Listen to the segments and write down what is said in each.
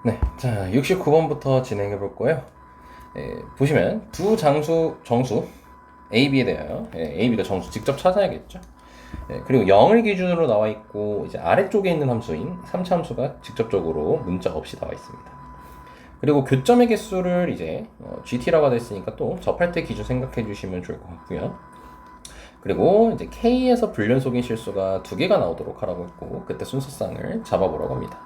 네, 자 69번부터 진행해 볼 거예요. 보시면 두 정수 A, B에 대하여 A, B가 정수 직접 찾아야겠죠. 그리고 0을 기준으로 나와 있고 이제 아래쪽에 있는 함수인 3차 함수가 직접적으로 문자 없이 나와 있습니다. 그리고 교점의 개수를 이제 GT라고 됐으니까 또 접할 때 기준 생각해 주시면 좋을 것 같고요. 그리고 이제 K에서 불연속인 실수가 두 개가 나오도록 하라고 했고 그때 순서상을 잡아보라고 합니다.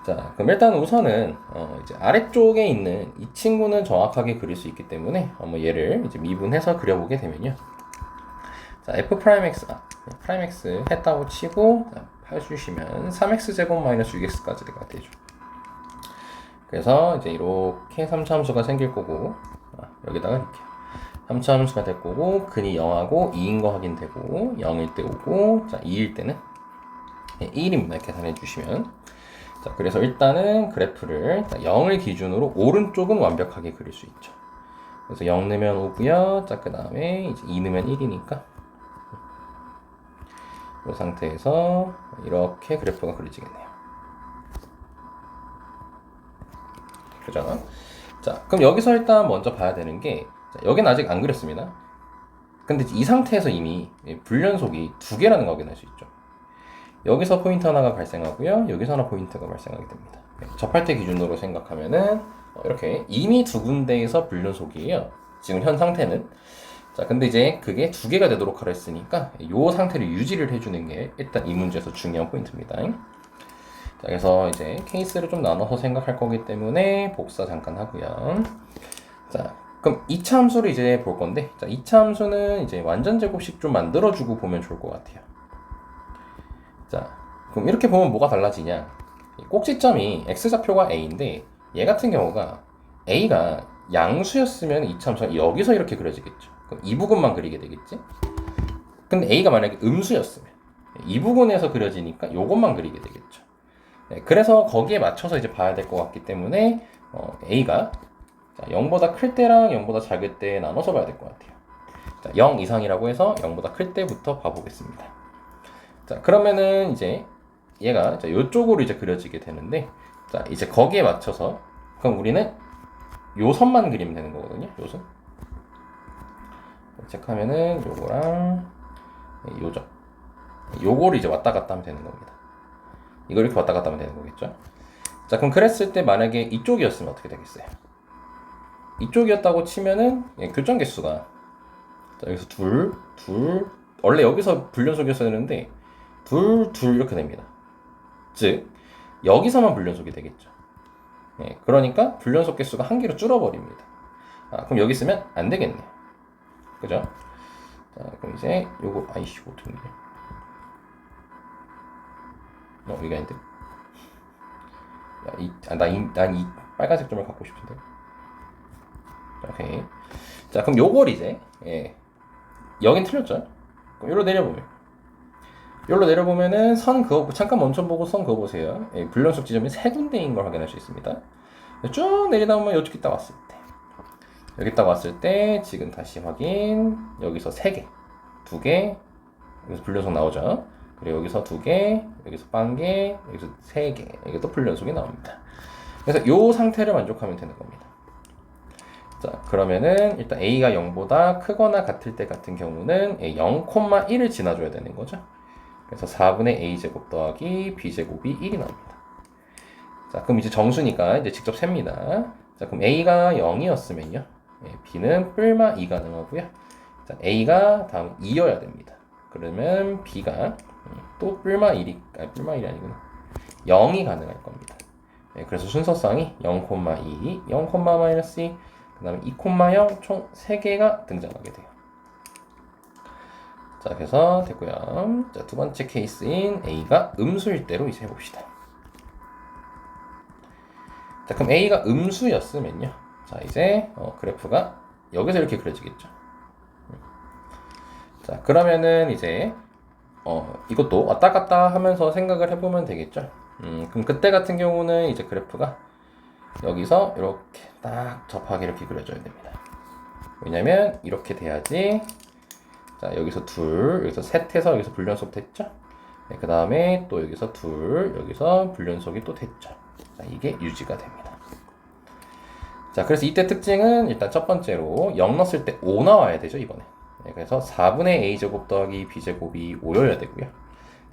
자, 그럼 일단 우선은 이제 아래쪽에 있는 이 친구는 정확하게 그릴 수 있기 때문에 한번 얘를 이제 미분해서 그려보게 되면요. 자, f 프라임 x 프라임 x 했다고 치고 해주시면 3x 제곱 마이너스 6x까지가 되죠. 그래서 이제 이렇게 3차 함수가 생길 거고 여기다가 이렇게 3차 함수가 될 거고 근이 0하고 2인 거 확인되고 0일 때 오고 자 2일 때는 1입니다. 계산해 주시면 자, 그래서 일단은 그래프를 0을 기준으로 오른쪽은 완벽하게 그릴 수 있죠. 그래서 0 넣으면 5고요. 자, 그 다음에 이제 2 넣으면 1이니까 이 상태에서 이렇게 그래프가 그려지겠네요. 그러잖아. 자, 그럼 여기서 일단 먼저 봐야 되는 게 자, 여긴 아직 안 그렸습니다. 근데 이 상태에서 이미 불연속이 두 개라는 거 확인할 수 있죠. 여기서 포인트 하나가 발생하고요. 여기서 하나 포인트가 발생하게 됩니다. 접할 때 기준으로 생각하면은 이렇게 이미 두 군데에서 불연속이에요. 지금 현 상태는. 자, 근데 이제 그게 두 개가 되도록 하라 했으니까 이 상태를 유지를 해주는 게 일단 이 문제에서 중요한 포인트입니다. 자, 그래서 이제 케이스를 좀 나눠서 생각할 거기 때문에 복사 잠깐 하고요. 자, 그럼 2차 함수를 이제 볼 건데, 자, 2차 함수는 이제 완전 제곱식 좀 만들어주고 보면 좋을 것 같아요. 자, 그럼 이렇게 보면 뭐가 달라지냐? 꼭지점이 x좌표가 a인데 얘 같은 경우가 a가 양수였으면 이참수가 여기서 이렇게 그려지겠죠. 그럼 이 부분만 그리게 되겠지? 근데 a가 만약에 음수였으면 이 부분에서 그려지니까 요것만 그리게 되겠죠. 네, 그래서 거기에 맞춰서 이제 봐야 될 것 같기 때문에 a가 0보다 클 때랑 0보다 작을 때 나눠서 봐야 될 것 같아요. 자, 0 이상이라고 해서 0보다 클 때부터 봐보겠습니다. 자, 그러면은 이제 얘가 이쪽으로 이제 그려지게 되는데, 자, 이제 거기에 맞춰서 그럼 우리는 요 선만 그리면 되는 거거든요. 요 선. 체크하면은 요거랑 요점. 요거를 이제 왔다 갔다 하면 되는 겁니다. 이걸 이렇게 왔다 갔다 하면 되는 거겠죠. 자, 그럼 그랬을 때 만약에 이쪽이었으면 어떻게 되겠어요? 이쪽이었다고 치면은 교점 개수가 자, 여기서 둘 원래 여기서 불연속이었어야 되는데 둘 이렇게 됩니다. 즉 여기서만 불연속이 되겠죠. 그러니까 불연속 개수가 한 개로 줄어버립니다. 그럼 여기 쓰면 안 되겠네요. 그죠? 자, 그럼 이제 요거 아이씨 어떻게 되냐? 여기가 있는데. 난 이 빨간색 점을 갖고 싶은데. 오케이. 자, 그럼 요걸 이제 여긴 틀렸죠? 그럼 요로 내려보면. 여기로 내려보면은 선 그어 잠깐 멈춰보고 선 그어보세요. 불연속 지점이 세 군데인 걸 확인할 수 있습니다. 쭉 내리다 보면 여기 딱 왔을 때 여기 딱 왔을 때 지금 다시 확인 여기서 3개 2개 여기서 불연속 나오죠. 그리고 여기서 2개 여기서 1개 여기서 3개 여기 또 불연속이 나옵니다. 그래서 이 상태를 만족하면 되는 겁니다. 자, 그러면은 일단 a가 0보다 크거나 같을 때 같은 경우는 0,1을 지나줘야 되는 거죠. 그래서 4분의 a제곱 더하기 b제곱이 1이 나옵니다. 자, 그럼 이제 정수니까 이제 직접 셉니다. 자, 그럼 a가 0이었으면요. b는 뿔마 2 가능하고요. 자, a가 다음 2여야 됩니다. 그러면 b가 또 뿔마 1이 아니구나. 0이 가능할 겁니다. 그래서 순서상이 0,2, 0,-2, 그 다음에 2,0 총 3개가 등장하게 돼요. 자, 그래서 됐고요. 자, 두 번째 케이스인 a가 음수일 때로 이제 해봅시다. 자, 그럼 a가 음수였으면요. 자, 이제 그래프가 여기서 이렇게 그려지겠죠. 자, 그러면은 이제 이것도 왔다 갔다 하면서 생각을 해보면 되겠죠. 그럼 그때 같은 경우는 이제 그래프가 여기서 이렇게 딱 접하게 이렇게 그려져야 됩니다. 왜냐면 이렇게 돼야지 자, 여기서 둘, 여기서 셋 해서 여기서 불연속 됐죠? 네, 그 다음에 또 여기서 둘, 여기서 불연속이 또 됐죠. 자, 이게 유지가 됩니다. 자, 그래서 이때 특징은 일단 첫 번째로 0 넣었을 때 5 나와야 되죠, 이번에. 네, 그래서 4분의 a제곱 더하기 b제곱이 5여야 되고요.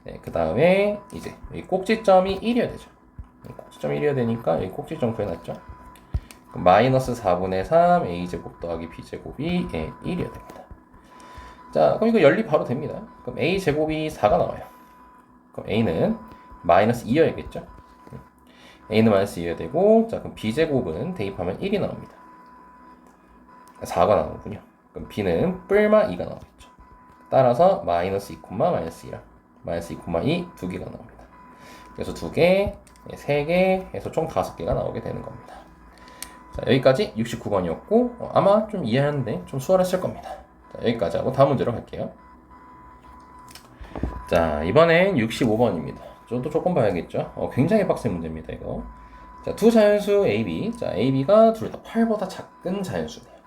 네, 그 다음에 이제 여기 꼭지점이 1이어야 되죠. 꼭지점이 1이어야 되니까 여기 꼭지점 구해놨죠. 그럼 마이너스 4분의 3 a제곱 더하기 b제곱이 1이어야 됩니다. 자, 그럼 이거 연립 바로 됩니다. 그럼 a제곱이 4가 나와요. 그럼 a는 마이너스 2여야겠죠. a는 마이너스 2여야 되고, 자, 그럼 b제곱은 대입하면 1이 나옵니다. 4가 나오군요. 그럼 b는 뿔마 2가 나오겠죠. 따라서 마이너스 2, 마이너스 2랑 마이너스 2, 2 두 개가 나옵니다. 그래서 두 개, 세 개 해서 총 5개가 나오게 되는 겁니다. 자, 여기까지 69번이었고 아마 좀 이해하는데 좀 수월했을 겁니다. 자, 여기까지 하고 다음 문제로 갈게요. 자, 이번엔 65번입니다. 저도 조금 봐야겠죠. 굉장히 빡센 문제입니다, 이거. 자, 두 자연수 A, B. 자, A, B가 둘 다 8보다 작은 자연수네요.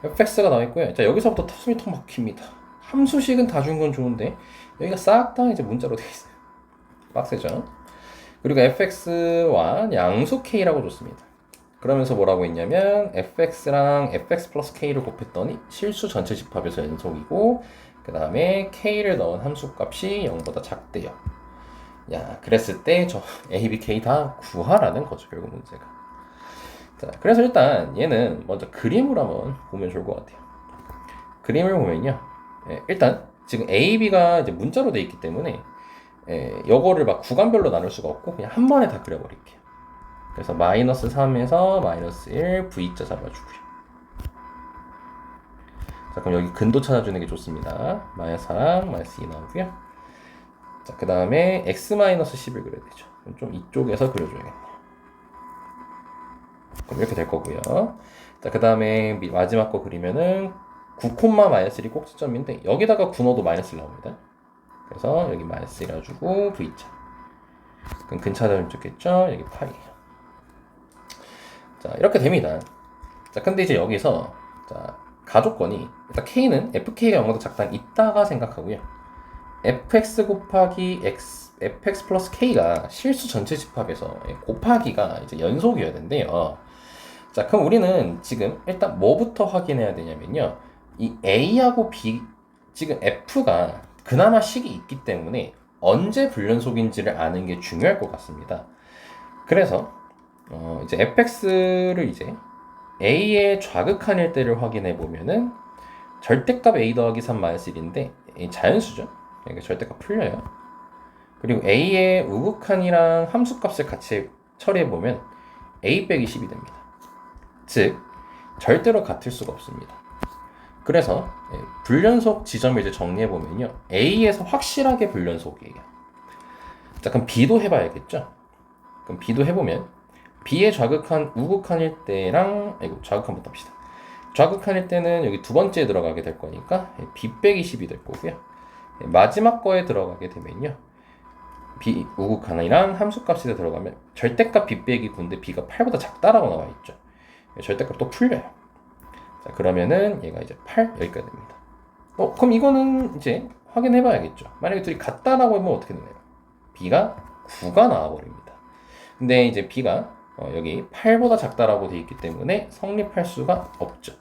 fx가 나와 있고요. 자, 여기서부터 숨이 턱 막힙니다. 함수식은 다 준 건 좋은데 여기가 싹 다 이제 문자로 되어 있어요. 빡세죠? 그리고 fx와 양수 k라고 줬습니다. 그러면서 뭐라고 했냐면 fx랑 fx 플러스 k를 곱했더니 실수 전체 집합에서 연속이고 그 다음에 k를 넣은 함수값이 0보다 작대요. 야, 그랬을 때 저 a, b, k 다 구하라는 거죠, 결국 문제가. 자, 그래서 일단 얘는 먼저 그림을 한번 보면 좋을 것 같아요. 그림을 보면요, 일단 지금 a, b가 이제 문자로 돼 있기 때문에 요거를 막 구간별로 나눌 수가 없고 그냥 한 번에 다 그려버릴게요. 그래서 마이너스 3에서 마이너스 1 V자 잡아주고요. 자, 그럼 여기 근도 찾아주는 게 좋습니다. 마이너스 4랑 마이너스 2 나오고요. 자, 그 다음에 x-10을 그려야 되죠. 그럼 좀 이쪽에서 그려줘야겠네요. 그럼 이렇게 될 거고요. 자, 그 다음에 마지막 거 그리면은 9,-1이 꼭지점인데 여기다가 9 넣어도 마이너스 나옵니다. 그래서 여기 마이너스 1 해주고 V자. 그럼 근 찾아주면 좋겠죠? 여기 파이에요. 자, 이렇게 됩니다. 자, 근데 이제 여기서 자, 가족권이 일단 K는 FK가 0보다 작다는 이따가 생각하고요. fx 곱하기 fx 플러스 k가 실수 전체 집합에서 곱하기가 이제 연속이어야 된대요. 자, 그럼 우리는 지금 일단 뭐부터 확인해야 되냐면요. 이 a하고 b, 지금 f가 그나마 식이 있기 때문에 언제 불연속인지를 아는 게 중요할 것 같습니다. 그래서 이제 fx를 이제 a의 좌극한일 때를 확인해 보면은 절대값 a 더하기 3 마이너스 1인데 자연수죠. 그러니까 절대값 풀려요. 그리고 a의 우극한이랑 함수값을 같이 처리해 보면 a 빼기 10이 됩니다. 즉 절대로 같을 수가 없습니다. 그래서 불연속 지점을 이제 정리해 보면요, a에서 확실하게 불연속이에요. 자, 그럼 b도 해봐야겠죠. 그럼 b도 해보면 b의 좌극한 우극한일 때랑 좌극한부터 합시다. 좌극한일 때는 여기 두 번째에 들어가게 될 거니까 b 빼기 10이 될 거고요. 마지막 거에 들어가게 되면요, b 우극한이랑 함수값에 들어가면 절대값 b 빼기 9인데 b가 8보다 작다라고 나와 있죠. 절대값 또 풀려요. 자, 그러면은 얘가 이제 8 여기까지 됩니다. 그럼 이거는 이제 확인해 봐야겠죠. 만약에 둘이 같다라고 하면 어떻게 되나요? b가 9가 나와버립니다. 근데 이제 b가 여기 8보다 작다라고 되어 있기 때문에 성립할 수가 없죠.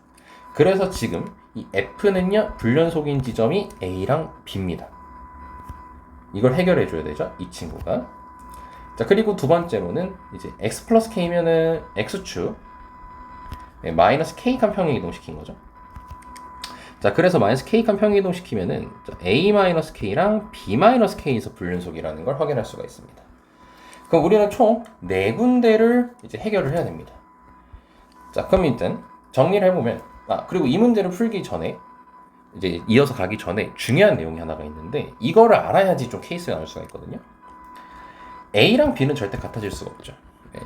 그래서 지금 이 f는요, 불연속인 지점이 a랑 b입니다. 이걸 해결해 줘야 되죠, 이 친구가. 자, 그리고 두 번째로는 이제 x 플러스 k면은 x축 마이너스 k 칸 평행 이동시킨 거죠. 자, 그래서 마이너스 k 칸 평행 이동시키면은 a 마이너스 k랑 b 마이너스 k에서 불연속이라는 걸 확인할 수가 있습니다. 그럼 우리는 총 4군데를 이제 해결을 해야 됩니다. 자, 그럼 일단 정리를 해보면, 그리고 이 문제를 풀기 전에 이제 이어서 가기 전에 중요한 내용이 하나가 있는데 이거를 알아야지 좀 케이스가 나올 수가 있거든요. a랑 b는 절대 같아질 수가 없죠.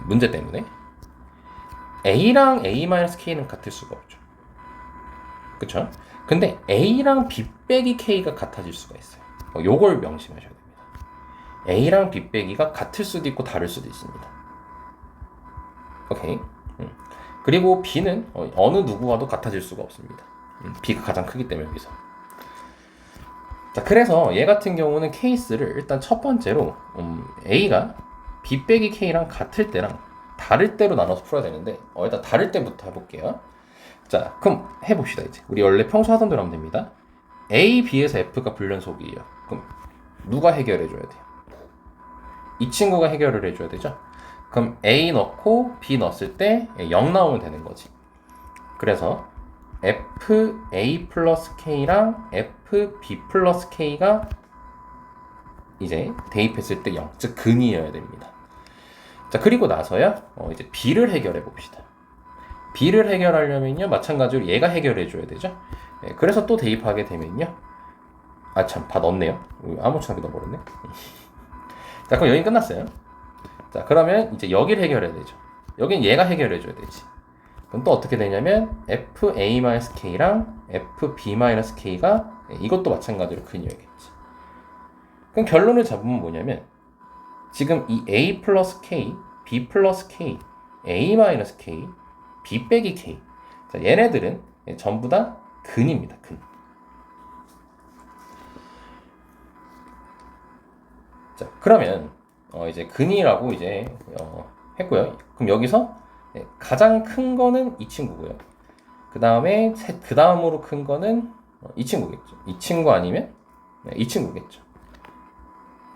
문제 때문에. a랑 a-k는 같을 수가 없죠. 그쵸? 근데 a랑 b 빼기 k가 같아질 수가 있어요. 요걸 명심하셔야 됩니다. a랑 b 빼기가 같을 수도 있고 다를 수도 있습니다. 오케이. 그리고 b는 어느 누구와도 같아질 수가 없습니다. b가 가장 크기 때문에 여기서. 자, 그래서 얘 같은 경우는 케이스를 일단 첫 번째로 A가 B 빼기 K랑 같을 때랑 다를 때로 나눠서 풀어야 되는데 일단 다를 때부터 해볼게요. 자, 그럼 해봅시다. 이제 우리 원래 평소 하던 대로 하면 됩니다. A, B에서 F가 불연속이에요. 그럼 누가 해결해줘야 돼요? 이 친구가 해결을 해줘야 되죠. 그럼 A 넣고 B 넣었을 때 0 나오면 되는 거지. 그래서 FA 플러스 K랑 FB 플러스 K가 이제 대입했을 때 0, 즉 근이어야 됩니다. 자, 그리고 나서야 이제 B를 해결해 봅시다. B를 해결하려면요, 마찬가지로 얘가 해결해 줘야 되죠. 그래서 또 대입하게 되면요, 아 참, 다 넣었네요. 아무렇지나 넣어버렸네. 자, 그럼 여기 끝났어요. 자, 그러면 이제 여기를 해결해야 되죠. 여긴 얘가 해결해 줘야 되지. 그럼 또 어떻게 되냐면 FA-K랑 FB-K가 이것도 마찬가지로 근이어야겠지. 그럼 결론을 잡으면 뭐냐면 지금 이 A 플러스 K, B 플러스 K, A-K, B 빼기 K, 자, 얘네들은 전부 다 근입니다. 근. 자, 그러면 이제 근이라고 이제 했고요. 그럼 여기서 가장 큰 거는 이 친구고요. 그 다음에 그 다음으로 큰 거는 이 친구겠죠. 이 친구 아니면 이 친구겠죠.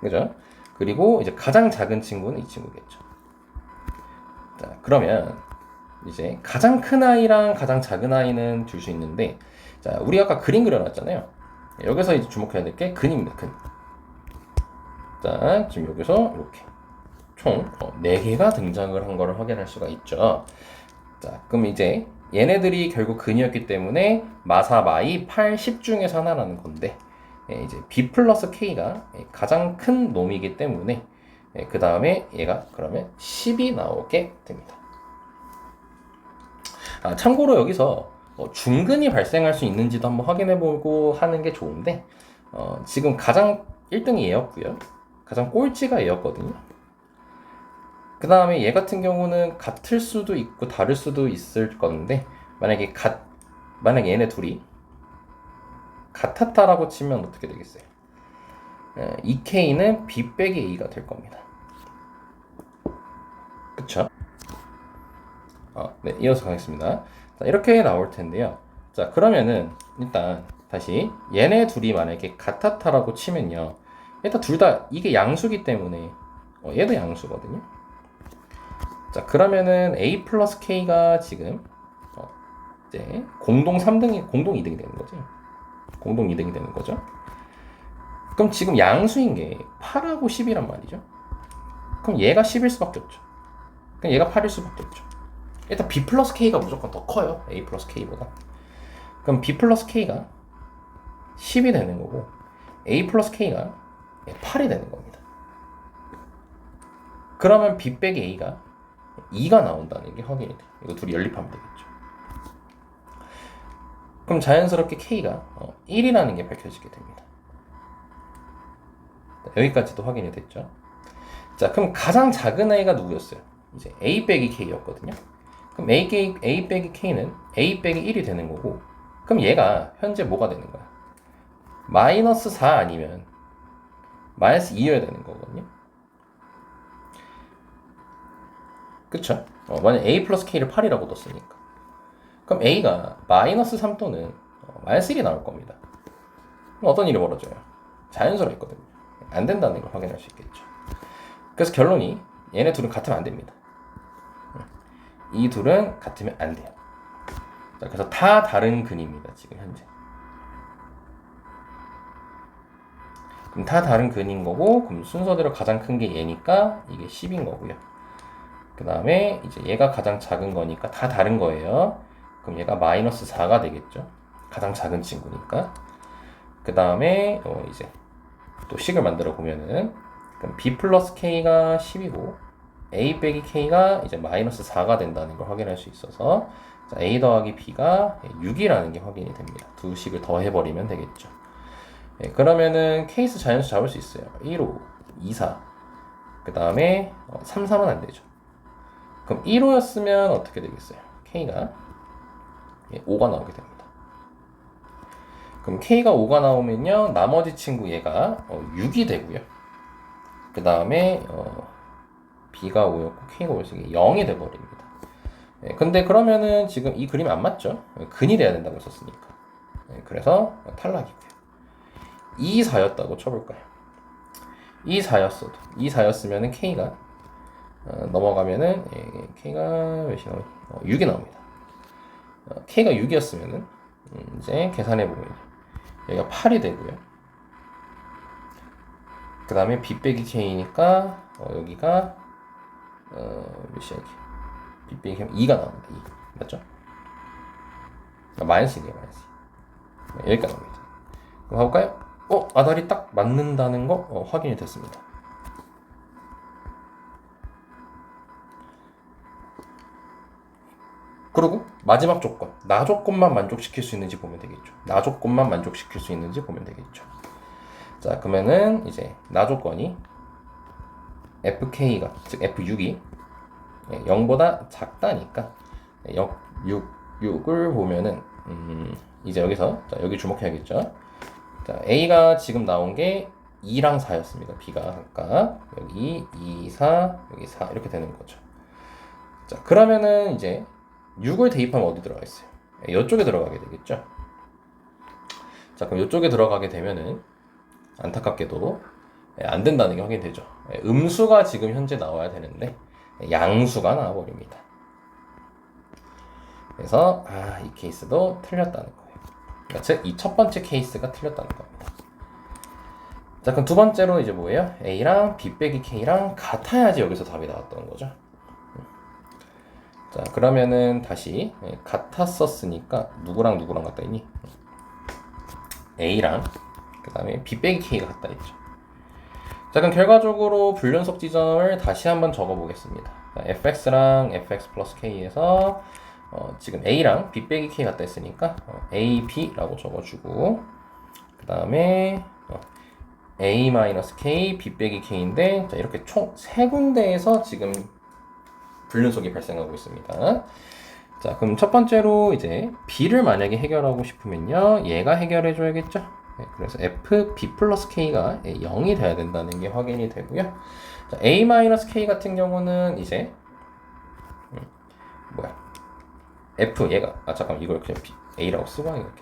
그죠? 그리고 이제 가장 작은 친구는 이 친구겠죠. 자, 그러면 이제 가장 큰 아이랑 가장 작은 아이는 줄 수 있는데, 자, 우리 아까 그림 그려놨잖아요. 여기서 이제 주목해야 될 게 근입니다. 근. 자, 지금 여기서 이렇게 총 4개가 등장을 한 거를 확인할 수가 있죠. 자, 그럼 이제 얘네들이 결국 근이었기 때문에 마사, 마이, 8, 10 중에서 하나라는 건데, 이제 B 플러스 K가 가장 큰 놈이기 때문에 그 다음에 얘가 그러면 10이 나오게 됩니다. 아, 참고로 여기서 중근이 발생할 수 있는지도 한번 확인해보고 하는 게 좋은데, 지금 가장 1등이 얘였고요. 가장 꼴찌가 얘였거든요. 그 다음에 얘 같은 경우는 같을 수도 있고 다를 수도 있을 건데, 만약에 얘네 둘이 같았다라고 치면 어떻게 되겠어요? 이 K는 B 빼기 A가 될 겁니다. 그쵸? 네, 이어서 가겠습니다. 자, 이렇게 나올 텐데요. 자, 그러면은 일단 다시 얘네 둘이 만약에 같았다라고 치면요. 일단 둘 다 이게 양수기 때문에 얘도 양수거든요. 자, 그러면은 A 플러스 K가 지금 이제 공동 3등이 공동 2등이 되는 거죠. 공동 2등이 되는 거죠. 그럼 지금 양수인 게 8하고 10이란 말이죠. 그럼 얘가 10일 수밖에 없죠. 그럼 얘가 8일 수밖에 없죠. 일단 B 플러스 K가 무조건 더 커요. A 플러스 K보다. 그럼 B 플러스 K가 10이 되는 거고 A 플러스 K가 8이 되는 겁니다. 그러면 B 빼기 A가 2가 나온다는 게 확인이 돼요. 이거 둘이 연립하면 되겠죠. 그럼 자연스럽게 K가 1이라는 게 밝혀지게 됩니다. 여기까지도 확인이 됐죠. 자, 그럼 가장 작은 아이가 누구였어요? 이제 A 빼기 K였거든요. 그럼 A 빼기 K는 A 빼기 1이 되는 거고, 그럼 얘가 현재 뭐가 되는 거야? 마이너스 4 아니면 마이너스 2여야 되는 거거든요. 그쵸? 만약 A 플러스 K를 8이라고 뒀으니까. 그럼 A가 마이너스 3 또는 마이너스 1이 나올 겁니다. 그럼 어떤 일이 벌어져요? 자연스러웠거든요. 안 된다는 걸 확인할 수 있겠죠. 그래서 결론이 얘네 둘은 같으면 안 됩니다. 이 둘은 같으면 안 돼요. 자, 그래서 다 다른 근입니다. 지금 현재. 그럼 다 다른 근인 거고, 그럼 순서대로 가장 큰 게 얘니까 이게 10인 거고요. 그 다음에 이제 얘가 가장 작은 거니까 다 다른 거예요. 그럼 얘가 마이너스 4가 되겠죠. 가장 작은 친구니까. 그 다음에 이제 또 식을 만들어 보면은 그럼 B 플러스 K가 10이고 A 빼기 K가 이제 마이너스 4가 된다는 걸 확인할 수 있어서 자, A 더하기 B가 6이라는 게 확인이 됩니다. 두 식을 더해버리면 되겠죠. 네, 그러면은 케이스 자연수 잡을 수 있어요. 1호, 2, 4. 그 다음에 3, 3은 안 되죠. 그럼 1호였으면 어떻게 되겠어요? K가 5가 나오게 됩니다. 그럼 K가 5가 나오면요. 나머지 친구 얘가 6이 되고요. 그 다음에 B가 5였고 K가 5였으니까 0이 돼버립니다. 예, 근데 그러면은 지금 이 그림이 안 맞죠? 근이 돼야 된다고 했었으니까. 예, 그래서 탈락이고요. 2, 4였다고 쳐볼까요? 2, 4였어도 2, 4였으면은 K가 넘어가면은 K가 몇이 나오죠? 6이 나옵니다. K가 6이었으면은 이제 계산해보면 여기가 8이 되고요. 그 다음에 B 빼기 K니까 여기가 몇이야 이게? B 빼기 K 2가 나옵니다. 2 맞죠? 마이너스 1이에요. 마이너스 2. 여기까지 나옵니다. 그럼 가볼까요? 아다리 딱 맞는다는 거 확인이 됐습니다. 그리고 마지막 조건, 나 조건만 만족시킬 수 있는지 보면 되겠죠. 나 조건만 만족시킬 수 있는지 보면 되겠죠. 자, 그러면은 이제 나 조건이 FK가, 즉 F6이 0보다 작다니까 6을 보면은 이제 여기서 자, 여기 주목해야겠죠. 자, A가 지금 나온 게 2랑 4였습니다. B가 각각 여기 2, 4, 여기 4 이렇게 되는 거죠. 자, 그러면은 이제 6을 대입하면 어디 들어가 있어요? 이쪽에 들어가게 되겠죠. 자, 그럼 이쪽에 들어가게 되면은 안타깝게도 안 된다는 게 확인되죠. 음수가 지금 현재 나와야 되는데 양수가 나와버립니다. 그래서 이 케이스도 틀렸다는 거예요. 즉, 이 첫 번째 케이스가 틀렸다는 겁니다. 자, 그럼 두 번째로 이제 뭐예요? A랑 B 빼기 K랑 같아야지 여기서 답이 나왔던 거죠. 자, 그러면은 다시 같았었으니까 누구랑 누구랑 같다 있니? A랑 그 다음에 B 빼기 K가 같다 있죠. 자, 그럼 결과적으로 불연속 지점을 다시 한번 적어 보겠습니다. fx랑 fx 플러스 k에서 지금 A랑 B 빼기 K 같다 했으니까 A, B라고 적어주고 그 다음에 A 마이너스 K, B 빼기 K인데 자, 이렇게 총 3군데에서 지금 불륜속이 발생하고 있습니다. 자, 그럼 첫 번째로 이제 B를 만약에 해결하고 싶으면요. 얘가 해결해 줘야겠죠? 네, 그래서 F, B 플러스 K가 0이 돼야 된다는 게 확인이 되고요. 자, A 마이너스 K 같은 경우는 이제 F 얘가 잠깐 이걸 그냥 A라고 쓰고 하겠다.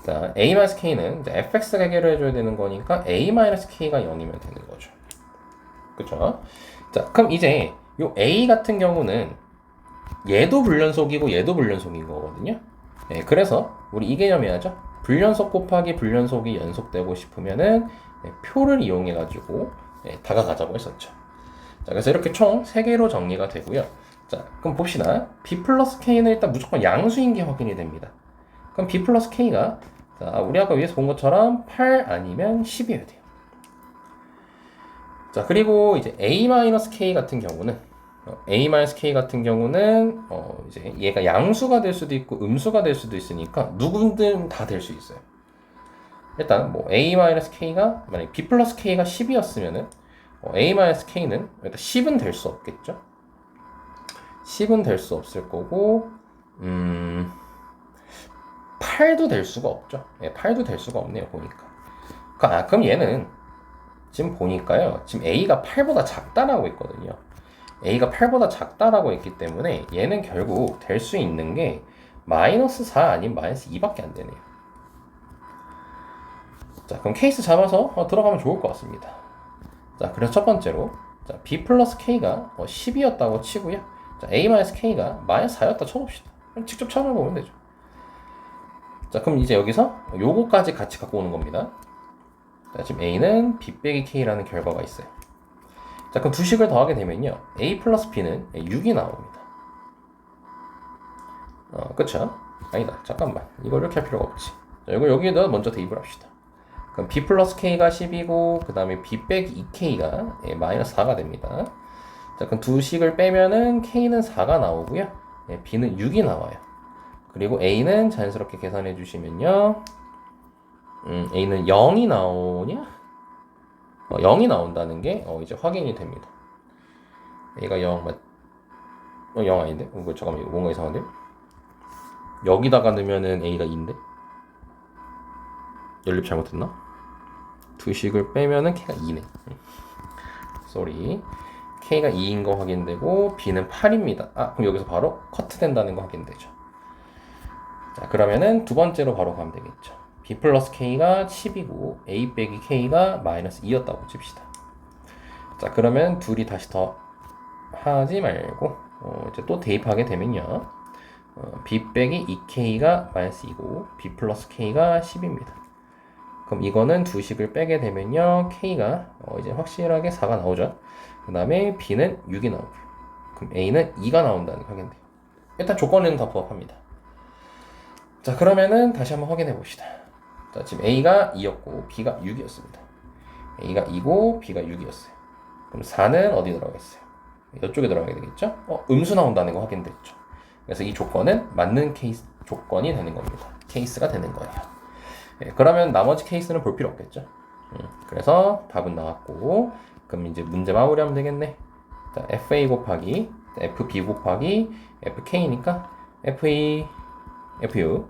자, A 마이너스 K는 이제 fx가 해결해 줘야 되는 거니까 A 마이너스 K가 0이면 되는 거죠. 그쵸? 자, 그럼 이제 요 A 같은 경우는 얘도 불연속이고 얘도 불연속인 거거든요. 네, 그래서 우리 이 개념해야죠. 불연속 곱하기 불연속이 연속되고 싶으면은 표를 이용해 가지고 다가가자고 했었죠. 자, 그래서 이렇게 총 3개로 정리가 되고요. 자, 그럼 봅시다. B 플러스 K는 일단 무조건 양수인 게 확인이 됩니다. 그럼 B 플러스 K가 자, 우리 아까 위에서 본 것처럼 8 아니면 10이어야 돼요. 자, 그리고 이제 A-K 같은 경우는 A-K 같은 경우는 이제 얘가 양수가 될 수도 있고 음수가 될 수도 있으니까 누구든 다 될 수 있어요. 일단 뭐 A-K가 만약에 B 플러스 K가 10이었으면은 A-K는 일단 10은 될 수 없겠죠. 10은 될 수 없을 거고 8도 될 수가 없죠. 8도 될 수가 없네요. 보니까. 그럼 얘는 지금 보니까요. 지금 A가 8보다 작다라고 했거든요. A가 8보다 작다라고 했기 때문에 얘는 결국 될 수 있는 게 마이너스 4 아니면 마이너스 2밖에 안 되네요. 자, 그럼 케이스 잡아서 들어가면 좋을 것 같습니다. 자, 그래서 첫 번째로 자, B 플러스 K가 10이었다고 치고요. 자, A 마이너스 K가 마이너스 4였다 쳐봅시다. 그럼 직접 찾아보면 되죠. 자, 그럼 이제 여기서 요거까지 같이 갖고 오는 겁니다. 자, 지금 A는 B 빼기 K라는 결과가 있어요. 자, 그럼 두 식을 더하게 되면요. A 플러스 B는 6이 나옵니다. 그쵸? 아니다. 잠깐만. 이걸 이렇게 할 필요가 없지. 자, 이걸 여기에다 먼저 대입을 합시다. 그럼 B 플러스 K가 10이고, 그 다음에 B 빼기 2K가 마이너스 4가 됩니다. 자, 그럼 두 식을 빼면은 K는 4가 나오고요. B는 6이 나와요. 그리고 A는 자연스럽게 계산해 주시면요. A는 0이 나오냐? 0이 나온다는 게 이제 확인이 됩니다. A가 0 0 아닌데? 잠깐만, 이거 뭔가 이상한데? 여기다가 넣으면은 A가 2인데? 연립 잘못했나? 두식을 빼면은 K가 2네. 쏘리. K가 2인 거 확인되고 B는 8입니다. 그럼 여기서 바로 커트 된다는 거 확인되죠. 자, 그러면은 두 번째로 바로 가면 되겠죠. B 플러스 K가 10이고 A 빼기 K가 마이너스 2였다고 칩시다. 자, 그러면 둘이 다시 더 하지 말고 이제 또 대입하게 되면요. B 빼기 2K가 마이너스 2고 B 플러스 K가 10입니다. 그럼 이거는 두 식을 빼게 되면요. K가 이제 확실하게 4가 나오죠. 그 다음에 B는 6이 나오고요. 그럼 A는 2가 나온다는 거 확인돼요. 일단 조건에는 다 부합합니다. 자, 그러면은 다시 한번 확인해 봅시다. 자, 지금 A가 2였고 B가 6이었습니다. A가 2고 B가 6이었어요. 그럼 4는 어디 들어가겠어요? 이쪽에 들어가게 되겠죠? 음수 나온다는 거 확인됐죠. 그래서 이 조건은 맞는 케이스 조건이 되는 겁니다. 케이스가 되는 거예요. 그러면 나머지 케이스는 볼 필요 없겠죠. 그래서 답은 나왔고, 그럼 이제 문제 마무리하면 되겠네. 자, FA 곱하기 FB 곱하기 FK니까 FE, FU,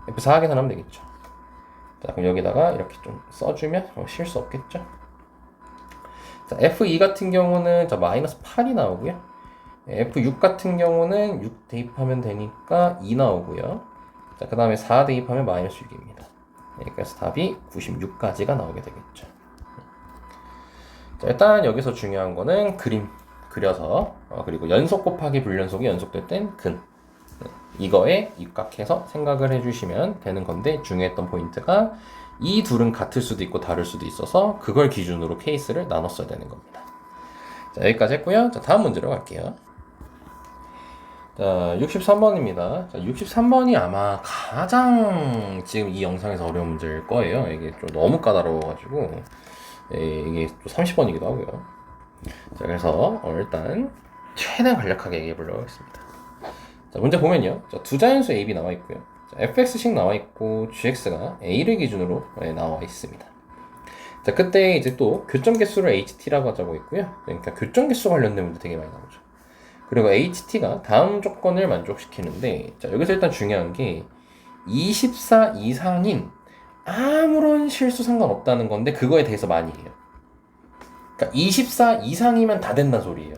F4 계산하면 되겠죠. 자, 그럼 여기다가 이렇게 좀 써주면 실수 없겠죠. 자, F2 같은 경우는 마이너스 8이 나오고요. F6 같은 경우는 6 대입하면 되니까 2 나오고요. 자, 그 다음에 4 대입하면 마이너스 6입니다. 그래서 답이 96까지가 나오게 되겠죠. 자, 일단 여기서 중요한 거는 그림 그려서 그리고 연속 곱하기 불연속이 연속될 땐 근 이거에 입각해서 생각을 해주시면 되는 건데, 중요했던 포인트가 이 둘은 같을 수도 있고 다를 수도 있어서 그걸 기준으로 케이스를 나눴어야 되는 겁니다. 자, 여기까지 했고요. 자, 다음 문제로 갈게요. 자, 63번입니다. 자, 63번이 아마 가장 지금 이 영상에서 어려운 문제일 거예요. 이게 좀 너무 까다로워가지고 이게 또 30번이기도 하고요. 자, 그래서 일단 최대한 간략하게 얘기해 보려고 하겠습니다. 자, 문제 보면요. 자, 두 자연수 A, B 나와 있고요. 자, fx식 나와 있고 gx가 a를 기준으로 나와 있습니다. 자, 그때 이제 또 교점 개수를 ht라고 하자고 있고요. 그러니까 교점 개수 관련된 문제 되게 많이 나오죠. 그리고 ht가 다음 조건을 만족시키는데, 자, 여기서 일단 중요한 게 24 이상인 아무런 실수 상관없다는 건데, 그거에 대해서 많이 해요. 그러니까 24 이상이면 다 된다는 소리예요.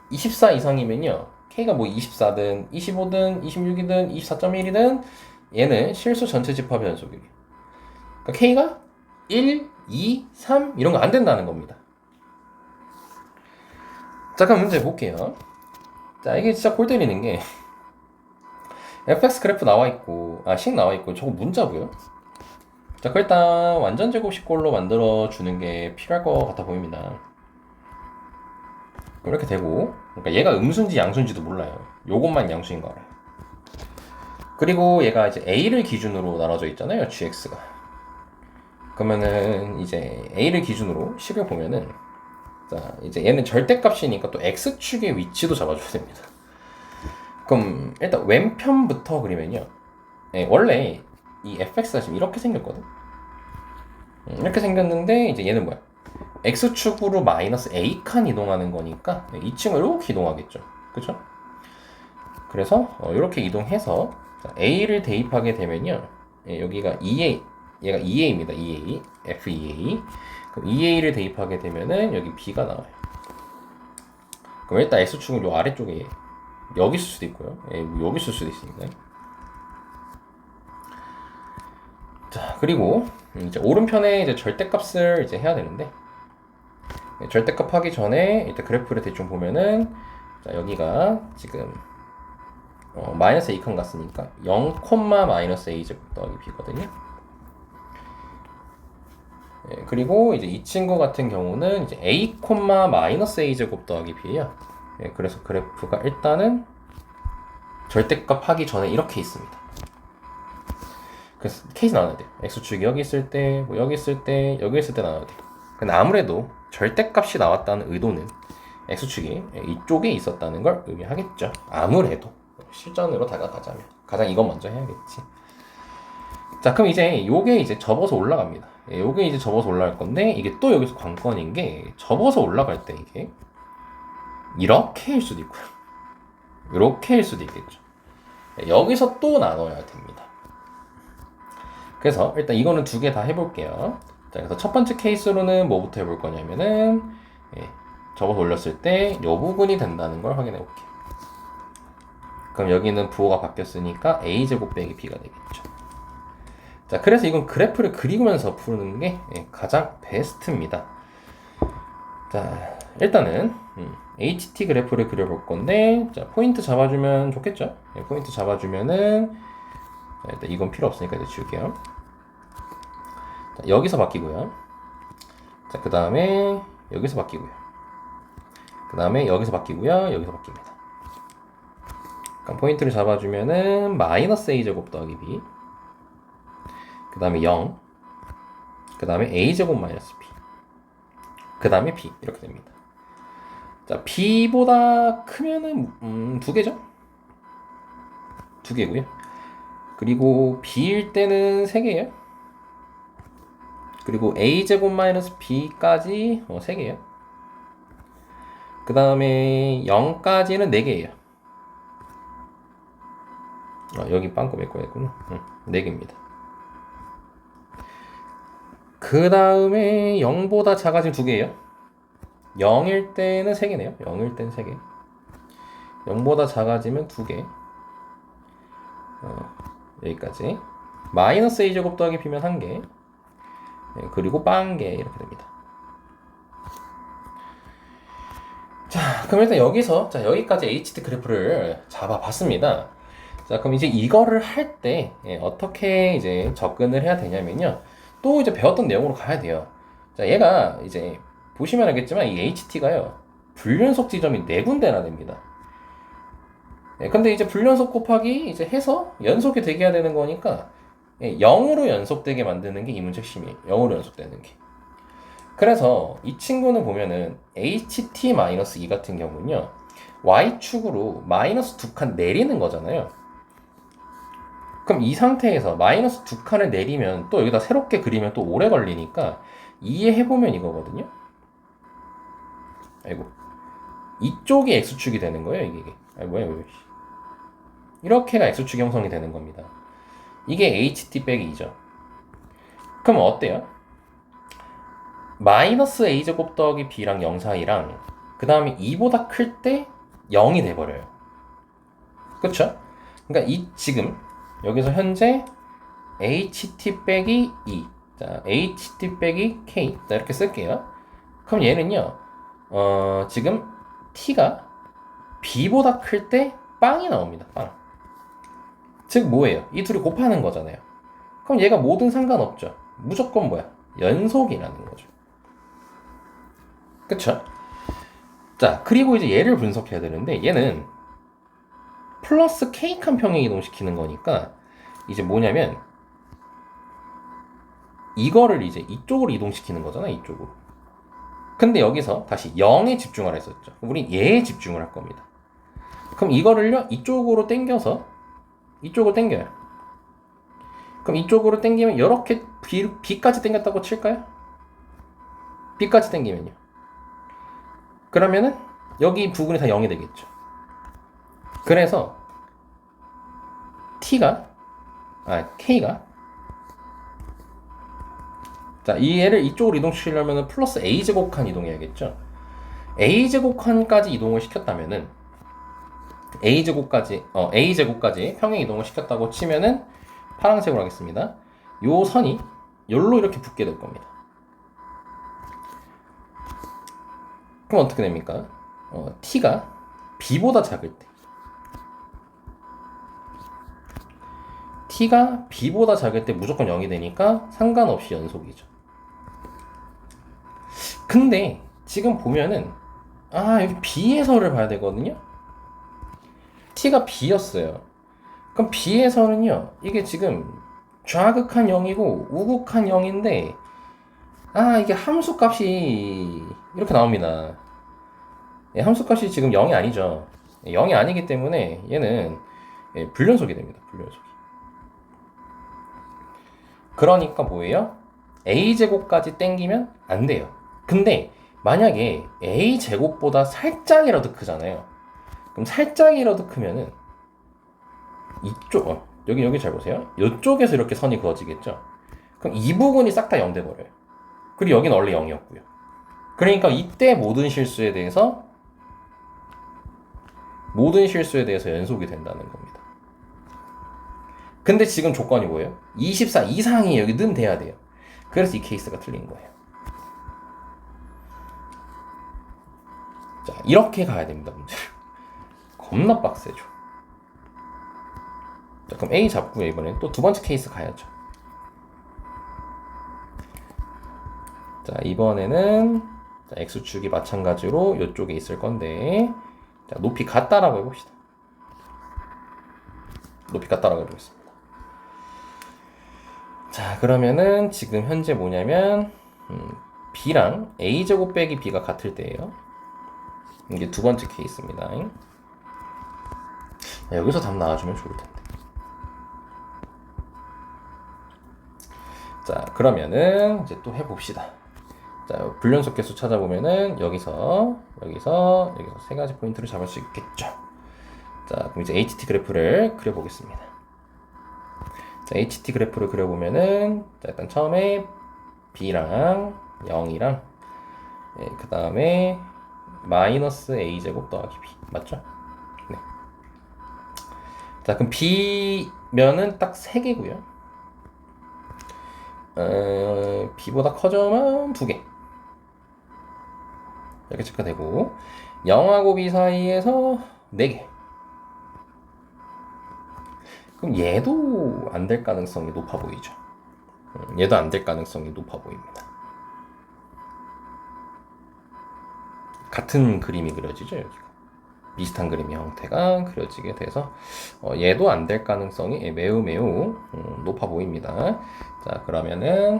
24 이상이면요, K가 뭐 24든 25든 26이든 24.1이든 얘는 실수 전체 집합 연속이에요. 그러니까 K가 1, 2, 3 이런 거 안 된다는 겁니다. 자, 그럼 문제 볼게요. 자, 이게 진짜 골 때리는 게 fx 그래프 나와 있고 식 나와 있고 저거 문자고요. 자, 그 일단 완전 제곱식꼴로 만들어 주는 게 필요할 것 같아 보입니다. 이렇게 되고, 그러니까 얘가 음수인지 양수인지도 몰라요. 요것만 양수인 거 알아요. 그리고 얘가 이제 A를 기준으로 나눠져 있잖아요, GX가. 그러면은 이제 A를 기준으로 식을 보면은, 자, 이제 얘는 절대값이니까 또 X축의 위치도 잡아줘야 됩니다. 그럼 일단 왼편부터 그리면요. 원래 이 fx가 지금 이렇게 생겼거든. 이렇게 생겼는데 이제 얘는 뭐야? X축으로 마이너스 A칸 이동하는 거니까 2층을 이렇게 이동하겠죠. 그쵸? 그래서 이렇게 이동해서 A를 대입하게 되면요, 여기가 2A, 얘가 2A입니다. 2A, F2A. 그럼 2A를 대입하게 되면은 여기 B가 나와요. 그럼 일단 X축은 요 아래쪽에 여기 있을 수도 있고요. 여기 있을 수도 있으니까요. 자, 그리고 이제 오른편에 이제 절대값을 이제 해야 되는데, 절대값 하기 전에 일단 그래프를 대충 보면은, 자, 여기가 지금 마이너스 A칸 갔으니까 0, 마이너스 A제곱 더하기 B거든요. 그리고 이제 이 친구 같은 경우는 이제 A, 마이너스 A제곱 더하기 B예요. 그래서 그래프가 일단은 절대값 하기 전에 이렇게 있습니다. 그래서 케이스 나눠야 돼요. X축이 여기 있을 때, 뭐 여기 있을 때, 여기 있을 때 나눠야 돼요. 근데 아무래도 절대값이 나왔다는 의도는 X축이 이쪽에 있었다는 걸 의미하겠죠. 아무래도 실전으로 다가가자면 가장 이건 먼저 해야겠지. 자, 그럼 이제 요게 이제 접어서 올라갑니다. 요게 이제 접어서 올라갈 건데, 이게 또 여기서 관건인 게 접어서 올라갈 때 이게 이렇게일 수도 있고요, 이렇게일 수도 있겠죠. 여기서 또 나눠야 됩니다. 그래서 일단 이거는 두 개 다 해볼게요. 자, 그래서 첫 번째 케이스로는 뭐부터 해볼 거냐면은 접어서 올렸을 때 요 부분이 된다는 걸 확인해 볼게요. 그럼 여기는 부호가 바뀌었으니까 a제곱 빼기 b가 되겠죠. 자, 그래서 이건 그래프를 그리면서 푸는 게 가장 베스트입니다. 자, 일단은 HT 그래프를 그려볼 건데, 자, 포인트 잡아주면 좋겠죠? 포인트 잡아주면은, 자, 일단 이건 필요 없으니까 이제 지울게요. 자, 여기서 바뀌고요. 자, 그 다음에 여기서 바뀌고요. 그 다음에 여기서 바뀌고요. 여기서 바뀝니다. 그럼 포인트를 잡아주면은 마이너스 a제곱 더하기 b, 그 다음에 0, 그 다음에 a제곱 마이너스 b, 그 다음에 b 이렇게 됩니다. 자, b보다 크면은 두 개죠? 두 개고요. 그리고 b일 때는 세 개예요. 그리고 a제곱 마이너스 b까지 세 개예요. 그 다음에 0까지는 네 개예요. 여기 빵꾸 몇 거였구나. 네 개입니다. 그 다음에 0보다 작아진 두 개예요. 0일 때는 3개네요. 0일 때는 3개. 0보다 작아지면 2개. 여기까지. 마이너스 a제곱 더하기 b면 1개. 그리고 빵개 이렇게 됩니다. 자, 그럼 일단 여기서 여기까지 HT 그래프를 잡아봤습니다. 자, 그럼 이제 이거를 할 때 어떻게 이제 접근을 해야 되냐면요. 또 이제 배웠던 내용으로 가야 돼요. 자, 얘가 이제 보시면 알겠지만 이 HT가요. 불연속 지점이 4군데나 됩니다. 근데 이제 불연속 곱하기 이제 해서 연속이 되게 해야 되는 거니까 0으로 연속되게 만드는 게 이 문제 핵심이에요. 0으로 연속되는 게. 그래서 이 친구는 보면은 HT-2 같은 경우는요. Y축으로 마이너스 2칸 내리는 거잖아요. 그럼 이 상태에서 마이너스 2칸을 내리면 또 여기다 새롭게 그리면 또 오래 걸리니까 이해해보면 이거거든요. 아이고. 이쪽이 X축이 되는 거예요, 이게. 뭐야. 이렇게가 X축 형성이 되는 겁니다. 이게 HT 빼기 2죠. 그럼 어때요? 마이너스 a제곱 더하기 b랑 0 사이랑 그 다음에 2보다 클 때 0이 돼버려요. 그쵸? 그러니까 지금 여기서 현재 ht 빼기 2, 자 ht 빼기 k, 자 이렇게 쓸게요. 그럼 얘는요 지금 t가 b보다 클 때 빵이 나옵니다. 빵. 즉 뭐예요? 이 둘이 곱하는 거잖아요. 그럼 얘가 뭐든 상관없죠. 무조건 뭐야? 연속이라는 거죠. 그쵸? 자, 그리고 이제 얘를 분석해야 되는데 얘는 플러스 K칸 평에 이동시키는 거니까 이제 뭐냐면 이거를 이제 이쪽으로 이동시키는 거잖아, 이쪽으로. 근데 여기서 다시 0에 집중하라 했었죠. 우린 얘에 집중을 할 겁니다. 그럼 이거를요, 이쪽으로 당겨서 이쪽으로 당겨요. 그럼 이쪽으로 당기면 이렇게 B까지 당겼다고 칠까요? B까지 당기면요. 그러면은 여기 부분이 다 0이 되겠죠. 그래서 K가 자, 이 애를 이쪽으로 이동시키려면 플러스 A제곱칸 이동해야겠죠. A제곱칸까지 이동을 시켰다면은 A제곱까지 평행 이동을 시켰다고 치면은 파란색으로 하겠습니다. 요 선이 여기로 이렇게 붙게 될 겁니다. 그럼 어떻게 됩니까? t가 b보다 작을 때 t가 b보다 작을 때 무조건 0이 되니까 상관없이 연속이죠. 근데 지금 보면은 여기 b에서를 봐야 되거든요. t가 b였어요. 그럼 b에서는요 이게 지금 좌극한 0이고 우극한 0인데 이게 함수값이 이렇게 나옵니다. 함수값이 지금 0이 아니죠. 0이 아니기 때문에 얘는 불연속이 됩니다. 불연속이. 그러니까 뭐예요? a제곱까지 땡기면 안 돼요. 근데 만약에 a제곱보다 살짝이라도 크잖아요. 그럼 살짝이라도 크면은 이쪽 여기 잘 보세요. 이쪽에서 이렇게 선이 그어지겠죠. 그럼 이 부분이 싹 다 0 돼버려요. 그리고 여기는 원래 0이었고요. 그러니까 이때 모든 실수에 대해서 연속이 된다는 겁니다. 근데 지금 조건이 뭐예요? 24 이상이 여기 는 돼야 돼요. 그래서 이 케이스가 틀린 거예요. 자, 이렇게 가야 됩니다, 문제를. 겁나 빡세죠. 자, 그럼 A 잡고요. 이번엔 또 두 번째 케이스 가야죠. 자, 이번에는 자, X축이 마찬가지로 이쪽에 있을 건데, 자, 높이 같다라고 해봅시다. 높이 같다라고 해보겠습니다. 자, 그러면은 지금 현재 뭐냐면 B랑 A제곱 빼기 B가 같을 때예요. 이게 두 번째 케이스입니다. 여기서 답 나와주면 좋을 텐데. 자, 그러면은 이제 또 해봅시다. 자, 불연속 개수 찾아보면은 여기서 세 가지 포인트를 잡을 수 있겠죠. 자, 그럼 이제 HT 그래프를 그려보겠습니다. 자, HT 그래프를 그려보면은 자, 일단 처음에 B랑 0이랑 그 다음에 마이너스 A제곱 더하기 B 맞죠? 네. 자, 그럼 B면은 딱 3개고요. B보다 커져만 2개. 이렇게 체크되고 0하고 B 사이에서 4개. 그럼 얘도 안 될 가능성이 높아 보이죠. 얘도 안 될 가능성이 높아 보입니다. 같은 그림이 그려지죠, 여기가. 비슷한 그림의 형태가 그려지게 돼서 얘도 안 될 가능성이 매우 높아 보입니다. 자, 그러면은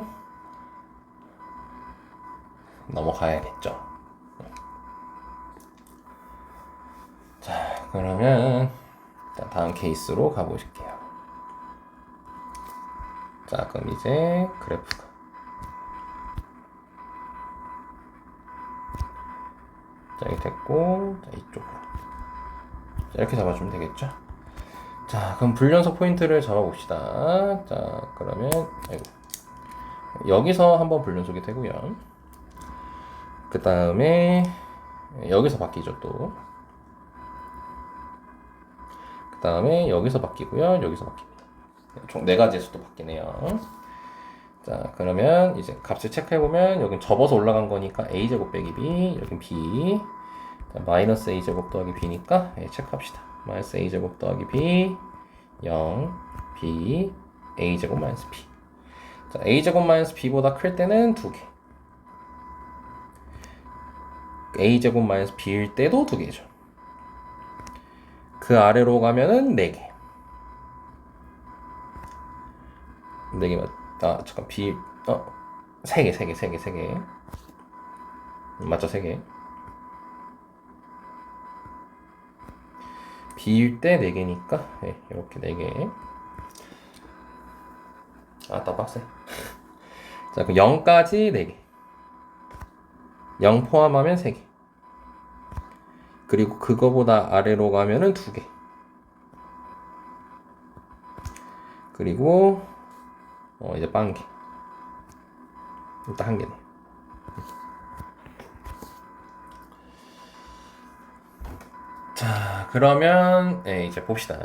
넘어가야겠죠. 자, 그러면 다음 케이스로 가보실게요. 자, 그럼 이제 그래프가 자, 이렇게 됐고, 자, 이쪽으로 자, 이렇게 잡아주면 되겠죠. 자, 그럼 불연속 포인트를 잡아봅시다. 자, 그러면 여기서 한번 불연속이 되고요. 그 다음에 여기서 바뀌죠 또. 그 다음에 여기서 바뀌고요. 여기서 바뀝니다. 총 4가지에서 또 바뀌네요. 자, 그러면 이제 값을 체크해보면 여긴 접어서 올라간 거니까 A제곱 빼기 B, 여긴 B. 자, 마이너스 A제곱 더하기 B니까 체크합시다. 마이너스 A제곱 더하기 B 0 B A제곱 마이너스 B. 자, A제곱 마이너스 B보다 클 때는 2개. A제곱 마이너스 B일 때도 2개죠. 그 아래로 가면은 4개. 4개 맞다. 잠깐 B 3개. 맞죠? 3개. B일 때 4개니까 이렇게 4개. 딱 빡세. 자, 그럼 0까지 4개. 0 포함하면 3개. 그리고 그거보다 아래로 가면은 2개. 그리고 이제 빵개. 일단 1개네. 자, 그러면 이제 봅시다.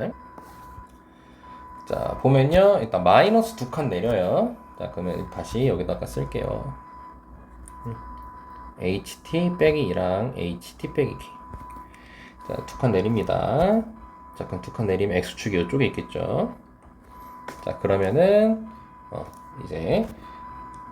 자, 보면요. 일단 마이너스 2칸 내려요. 자, 그러면 다시 여기다가 쓸게요. HT 빼기 2랑 HT 빼기 K. 자, 2칸 내립니다. 자, 그럼 2칸 내리면 X축이 이쪽에 있겠죠. 자, 그러면은 이제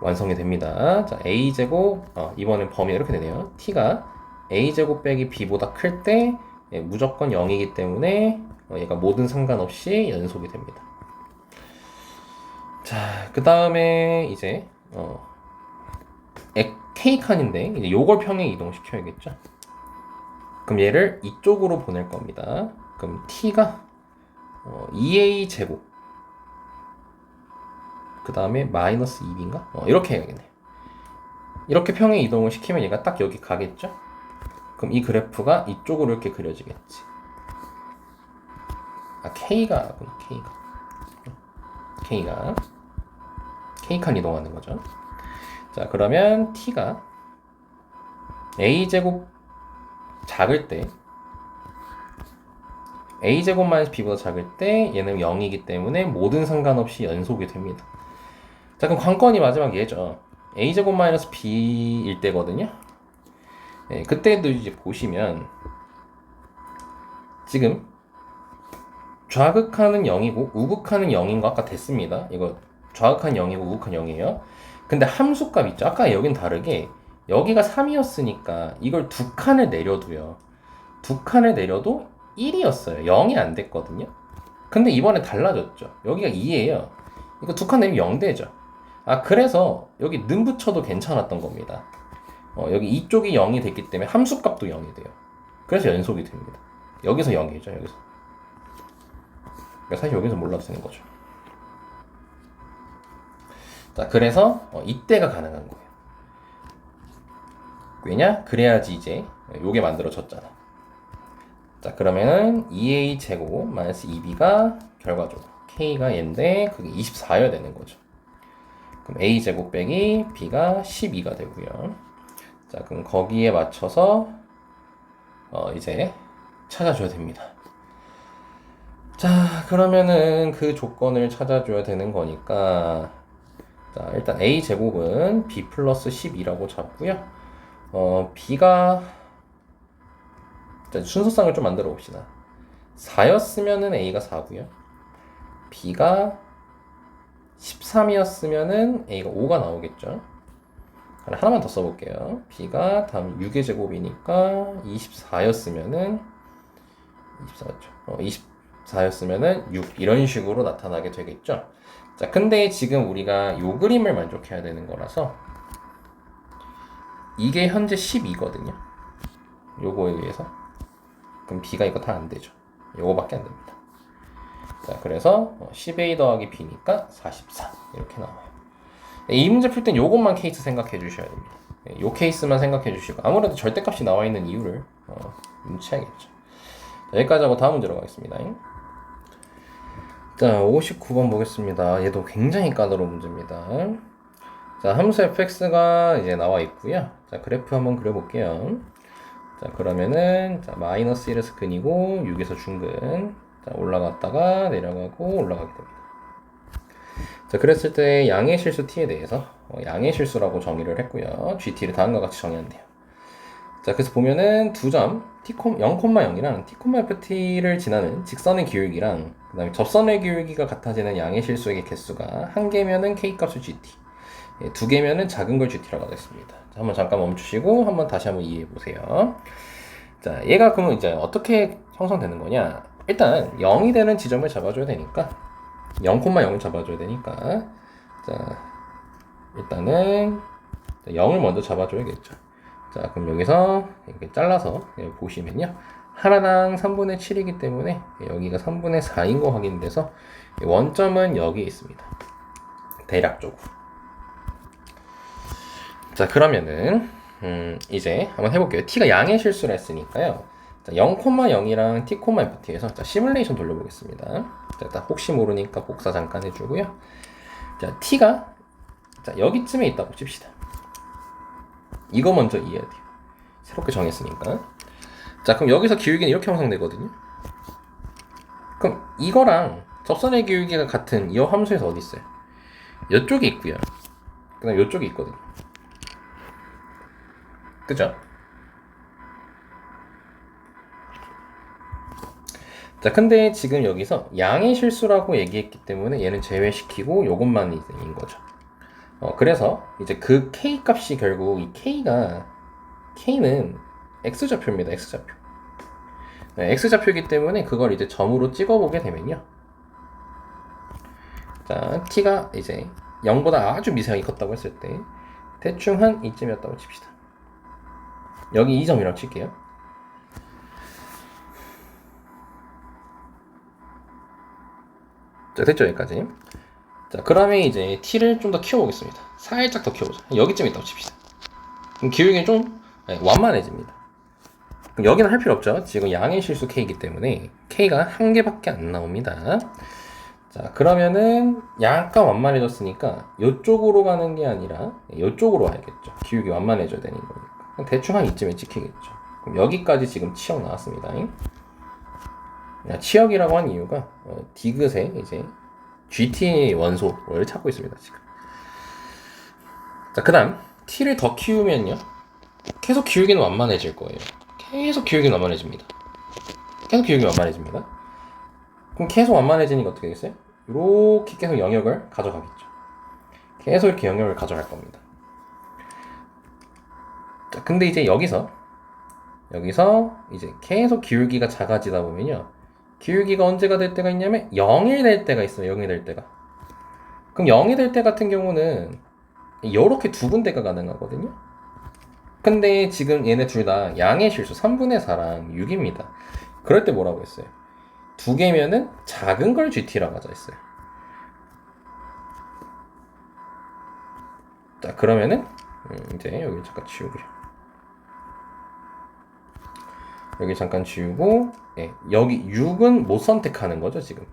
완성이 됩니다. 자, A제곱 이번엔 범위가 이렇게 되네요. T가 A제곱 빼기 B보다 클 때 무조건 0이기 때문에 얘가 모든 상관없이 연속이 됩니다. 자, 그 다음에 이제 K칸인데 이제 요걸 평행 이동시켜야겠죠. 그럼 얘를 이쪽으로 보낼 겁니다. 그럼 T가 2A 제곱 그 다음에 마이너스 2B인가? 이렇게 해야겠네. 이렇게 평행 이동을 시키면 얘가 딱 여기 가겠죠? 그럼 이 그래프가 이쪽으로 이렇게 그려지겠지. K칸 이동하는 거죠. 자, 그러면 T가 A제곱 작을 때 A제곱 마이너스 B보다 작을 때 얘는 0이기 때문에 모든 상관없이 연속이 됩니다. 자, 그럼 관건이 마지막 얘죠. A제곱 마이너스 B일 때거든요. 네, 그때도 이제 보시면 지금 좌극하는 0이고 우극하는 0인 거 아까 됐습니다. 이거 좌극한 0이고 우극한 0이에요. 근데 함수값 있죠. 아까 여긴 다르게 여기가 3이었으니까 이걸 두 칸을 내려도요. 두 칸을 내려도 1이었어요. 0이 안 됐거든요. 근데 이번에 달라졌죠. 여기가 2예요. 이거 두 칸 내리면 0 되죠. 아, 그래서 여기 는 붙여도 괜찮았던 겁니다. 여기 이쪽이 0이 됐기 때문에 함수값도 0이 돼요. 그래서 연속이 됩니다. 여기서 0이죠. 여기서. 그러니까 사실 여기서 몰라도 되는 거죠. 자, 그래서 이때가 가능한 거예요. 왜냐? 그래야지 이제 요게 만들어졌잖아. 자, 그러면은 2a 제곱 마이너스 2b가 결과적으로 k가 얘인데 그게 24여야 되는 거죠. 그럼 a 제곱 빼기 b가 12가 되고요. 자, 그럼 거기에 맞춰서 이제 찾아줘야 됩니다. 자, 그러면은 그 조건을 찾아줘야 되는 거니까 자, 일단 a 제곱은 b 플러스 12라고 잡고요. b가 자, 순서상을 좀 만들어 봅시다. 4였으면은 a가 4고요. b가 13이었으면은 a가 5가 나오겠죠. 하나만 더 써볼게요. b가 다음 6의 제곱이니까 24였으면은 24였죠. 24였으면은 6 이런 식으로 나타나게 되겠죠. 자, 근데 지금 우리가 요 그림을 만족해야 되는 거라서 이게 현재 12거든요. 요거에 의해서 그럼 b가 이거 다 안 되죠. 요거밖에 안 됩니다. 자, 그래서 10a 더하기 b니까 44 이렇게 나와요. 이 문제 풀 땐 요것만 케이스 생각해 주셔야 됩니다. 요 케이스만 생각해 주시고 아무래도 절대값이 나와 있는 이유를 눈치채야겠죠. 자, 여기까지 하고 다음 문제로 가겠습니다. 자, 59번 보겠습니다. 얘도 굉장히 까다로운 문제입니다. 자, 함수 fx가 이제 나와 있고요. 자, 그래프 한번 그려볼게요. 자, 그러면은 자, 마이너스 1에서 근이고 6에서 중근. 자, 올라갔다가 내려가고 올라가게 됩니다. 자, 그랬을 때 양의 실수 t에 대해서 양의 실수라고 정의를 했고요. gt를 다음과 같이 정의한대요. 자, 그래서 보면은 두 점 0,0이랑 t,ft를 지나는 직선의 기울기랑 그 다음에 접선의 기울기가 같아지는 양의 실수의 개수가 한 개면은 k값을 gt, 두 개면은 작은 걸 gt라고 하겠습니다. 자, 한번 잠깐 멈추시고 한번 다시 한번 이해해 보세요. 자, 얘가 그러면 이제 어떻게 형성되는 거냐? 일단 0이 되는 지점을 잡아줘야 되니까 0,0을 잡아줘야 되니까 자, 일단은 0을 먼저 잡아줘야겠죠. 자, 그럼 여기서 이렇게 잘라서 보시면요. 하나당 3분의 7이기 때문에 여기가 3분의 4인 거 확인돼서 원점은 여기에 있습니다. 대략적으로. 자, 그러면은 이제 한번 해볼게요. t가 양의 실수를 했으니까요. 0,0이랑 t,ft에서 자, 시뮬레이션 돌려보겠습니다. 자, 일단 혹시 모르니까 복사 잠깐 해주고요. 자, t가 자, 여기쯤에 있다고 칩시다. 이거 먼저 이해해야 돼요. 새롭게 정했으니까. 자, 그럼 여기서 기울기는 이렇게 형성되거든요. 그럼 이거랑 접선의 기울기가 같은 이 함수에서 어디 있어요? 이쪽에 있고요. 그 다음 이쪽에 있거든요. 그죠? 자, 근데 지금 여기서 양의 실수라고 얘기했기 때문에 얘는 제외시키고 요것만 인 거죠. 그래서 이제 그 k 값이 결국 이 k는 x좌표입니다. x좌표. 네, x좌표이기 때문에 그걸 이제 점으로 찍어보게 되면요. 자, t가 이제 0보다 아주 미세하게 컸다고 했을 때 대충 한 이쯤이었다고 칩시다. 여기 2점이라고 칠게요. 자, 됐죠, 여기까지. 자, 그러면 이제 t를 좀 더 키워보겠습니다. 살짝 더 키워보자. 여기쯤에 있다고 칩시다. 그럼 기울기는 좀 완만해집니다. 그럼 여기는 할 필요 없죠. 지금 양의 실수 k이기 때문에 k가 한 개밖에 안 나옵니다. 자, 그러면은 약간 완만해졌으니까 이쪽으로 가는 게 아니라 이쪽으로 와야겠죠. 기울기 완만해져야 되는 거니까. 대충 한 이쯤에 찍히겠죠. 그럼 여기까지 지금 치역 나왔습니다. 치역이라고 한 이유가 디귿의 이제 GT 원소를 찾고 있습니다. 지금. 자, 그 다음 t를 더 키우면요. 계속 기울기는 완만해질 거예요. 계속 기울기는 완만해집니다. 계속 기울기 완만해집니다. 그럼 계속 완만해지니까 어떻게 되겠어요? 이렇게 계속 영역을 가져가겠죠. 계속 이렇게 영역을 가져갈 겁니다. 자, 근데 이제 여기서 이제 계속 기울기가 작아지다 보면요. 기울기가 언제가 될 때가 있냐면 0이 될 때가 있어요. 0이 될 때가. 그럼 0이 될 때 같은 경우는 이렇게 두 군데가 가능하거든요. 근데 지금 얘네 둘 다 양의 실수 3분의 4랑 6입니다. 그럴 때 뭐라고 했어요? 두 개면은 작은 걸 GT라고 하자 했어요. 자, 그러면은 이제 여기 잠깐 지우고요. 여기 잠깐 지우고, 예, 여기 6은 못 선택하는 거죠 지금.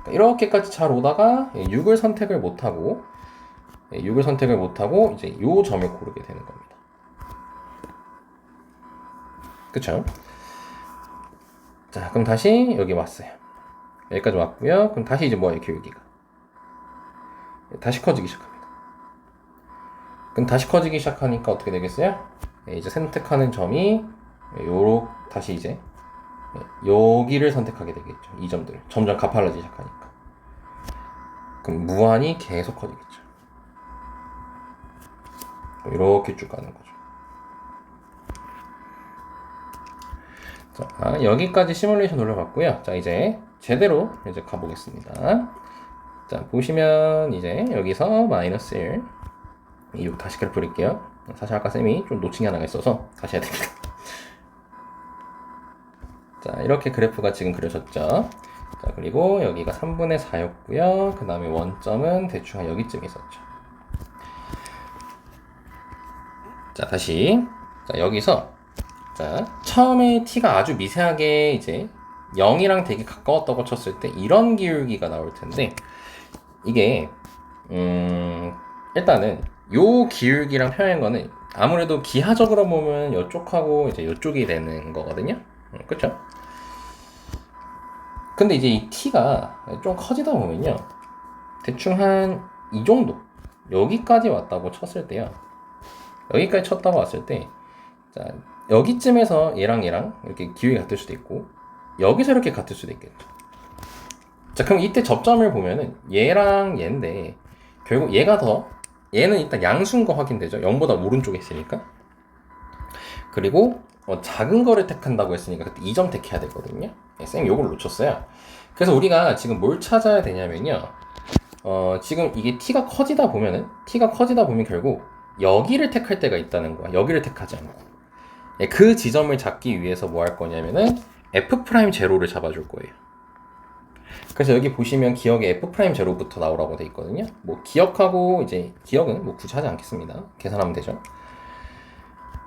그러니까 이렇게까지 잘 오다가 6을 선택을 못하고, 6을 선택을 못하고 이제 요 점을 고르게 되는 겁니다. 그쵸? 자, 그럼 다시 여기 왔어요. 여기까지 왔고요. 그럼 다시 이제 뭐예요, 기울기가? 다시 커지기 시작합니다. 그럼 다시 커지기 시작하니까 어떻게 되겠어요? 이제 선택하는 점이 다시 이제 여기를 선택하게 되겠죠. 이 점들 점점 가팔라지기 시작하니까. 그럼 무한히 계속 커지겠죠. 이렇게 쭉 가는 거죠. 자, 여기까지 시뮬레이션 돌려봤고요. 자, 이제 제대로 이제 가보겠습니다. 자, 보시면 이제 여기서 마이너스 1 이거 다시 그래프 그릴게요. 사실 아까 쌤이 좀 놓친 게 하나가 있어서 다시 해야 됩니다. 자, 이렇게 그래프가 지금 그려졌죠. 자, 그리고 여기가 3분의 4였고요. 그 다음에 원점은 대충 한 여기쯤에 있었죠. 자, 다시. 자, 여기서 자, 처음에 t가 아주 미세하게 이제 0이랑 되게 가까웠다고 쳤을 때 이런 기울기가 나올 텐데 이게 일단은 요 기울기랑 표현한 거는 아무래도 기하적으로 보면 이쪽하고 이제 이쪽이 되는 거거든요. 그쵸? 근데 이제 이 t가 좀 커지다 보면요. 대충 한 이 정도 여기까지 왔다고 쳤을 때요. 여기까지 쳤다고 왔을 때 자, 여기쯤에서 얘랑 이렇게 기울기가 같을 수도 있고 여기서 이렇게 같을 수도 있겠죠. 자, 그럼 이때 접점을 보면은 얘랑 얘인데 결국 얘는 일단 양수인 거 확인되죠. 0보다 오른쪽에 있으니까. 그리고 작은 거를 택한다고 했으니까 그때 2점 택해야 되거든요. 쌤 요걸 놓쳤어요. 그래서 우리가 지금 뭘 찾아야 되냐면요. 지금 이게 t가 커지다 보면 결국 여기를 택할 때가 있다는 거야. 여기를 택하지 않고. 그 지점을 잡기 위해서 뭐 할 거냐면은 f'0를 잡아줄 거예요. 그래서 여기 보시면 기억에 f'0부터 나오라고 돼 있거든요. 뭐 기억하고 이제 기억은 뭐 굳이 하지 않겠습니다. 계산하면 되죠.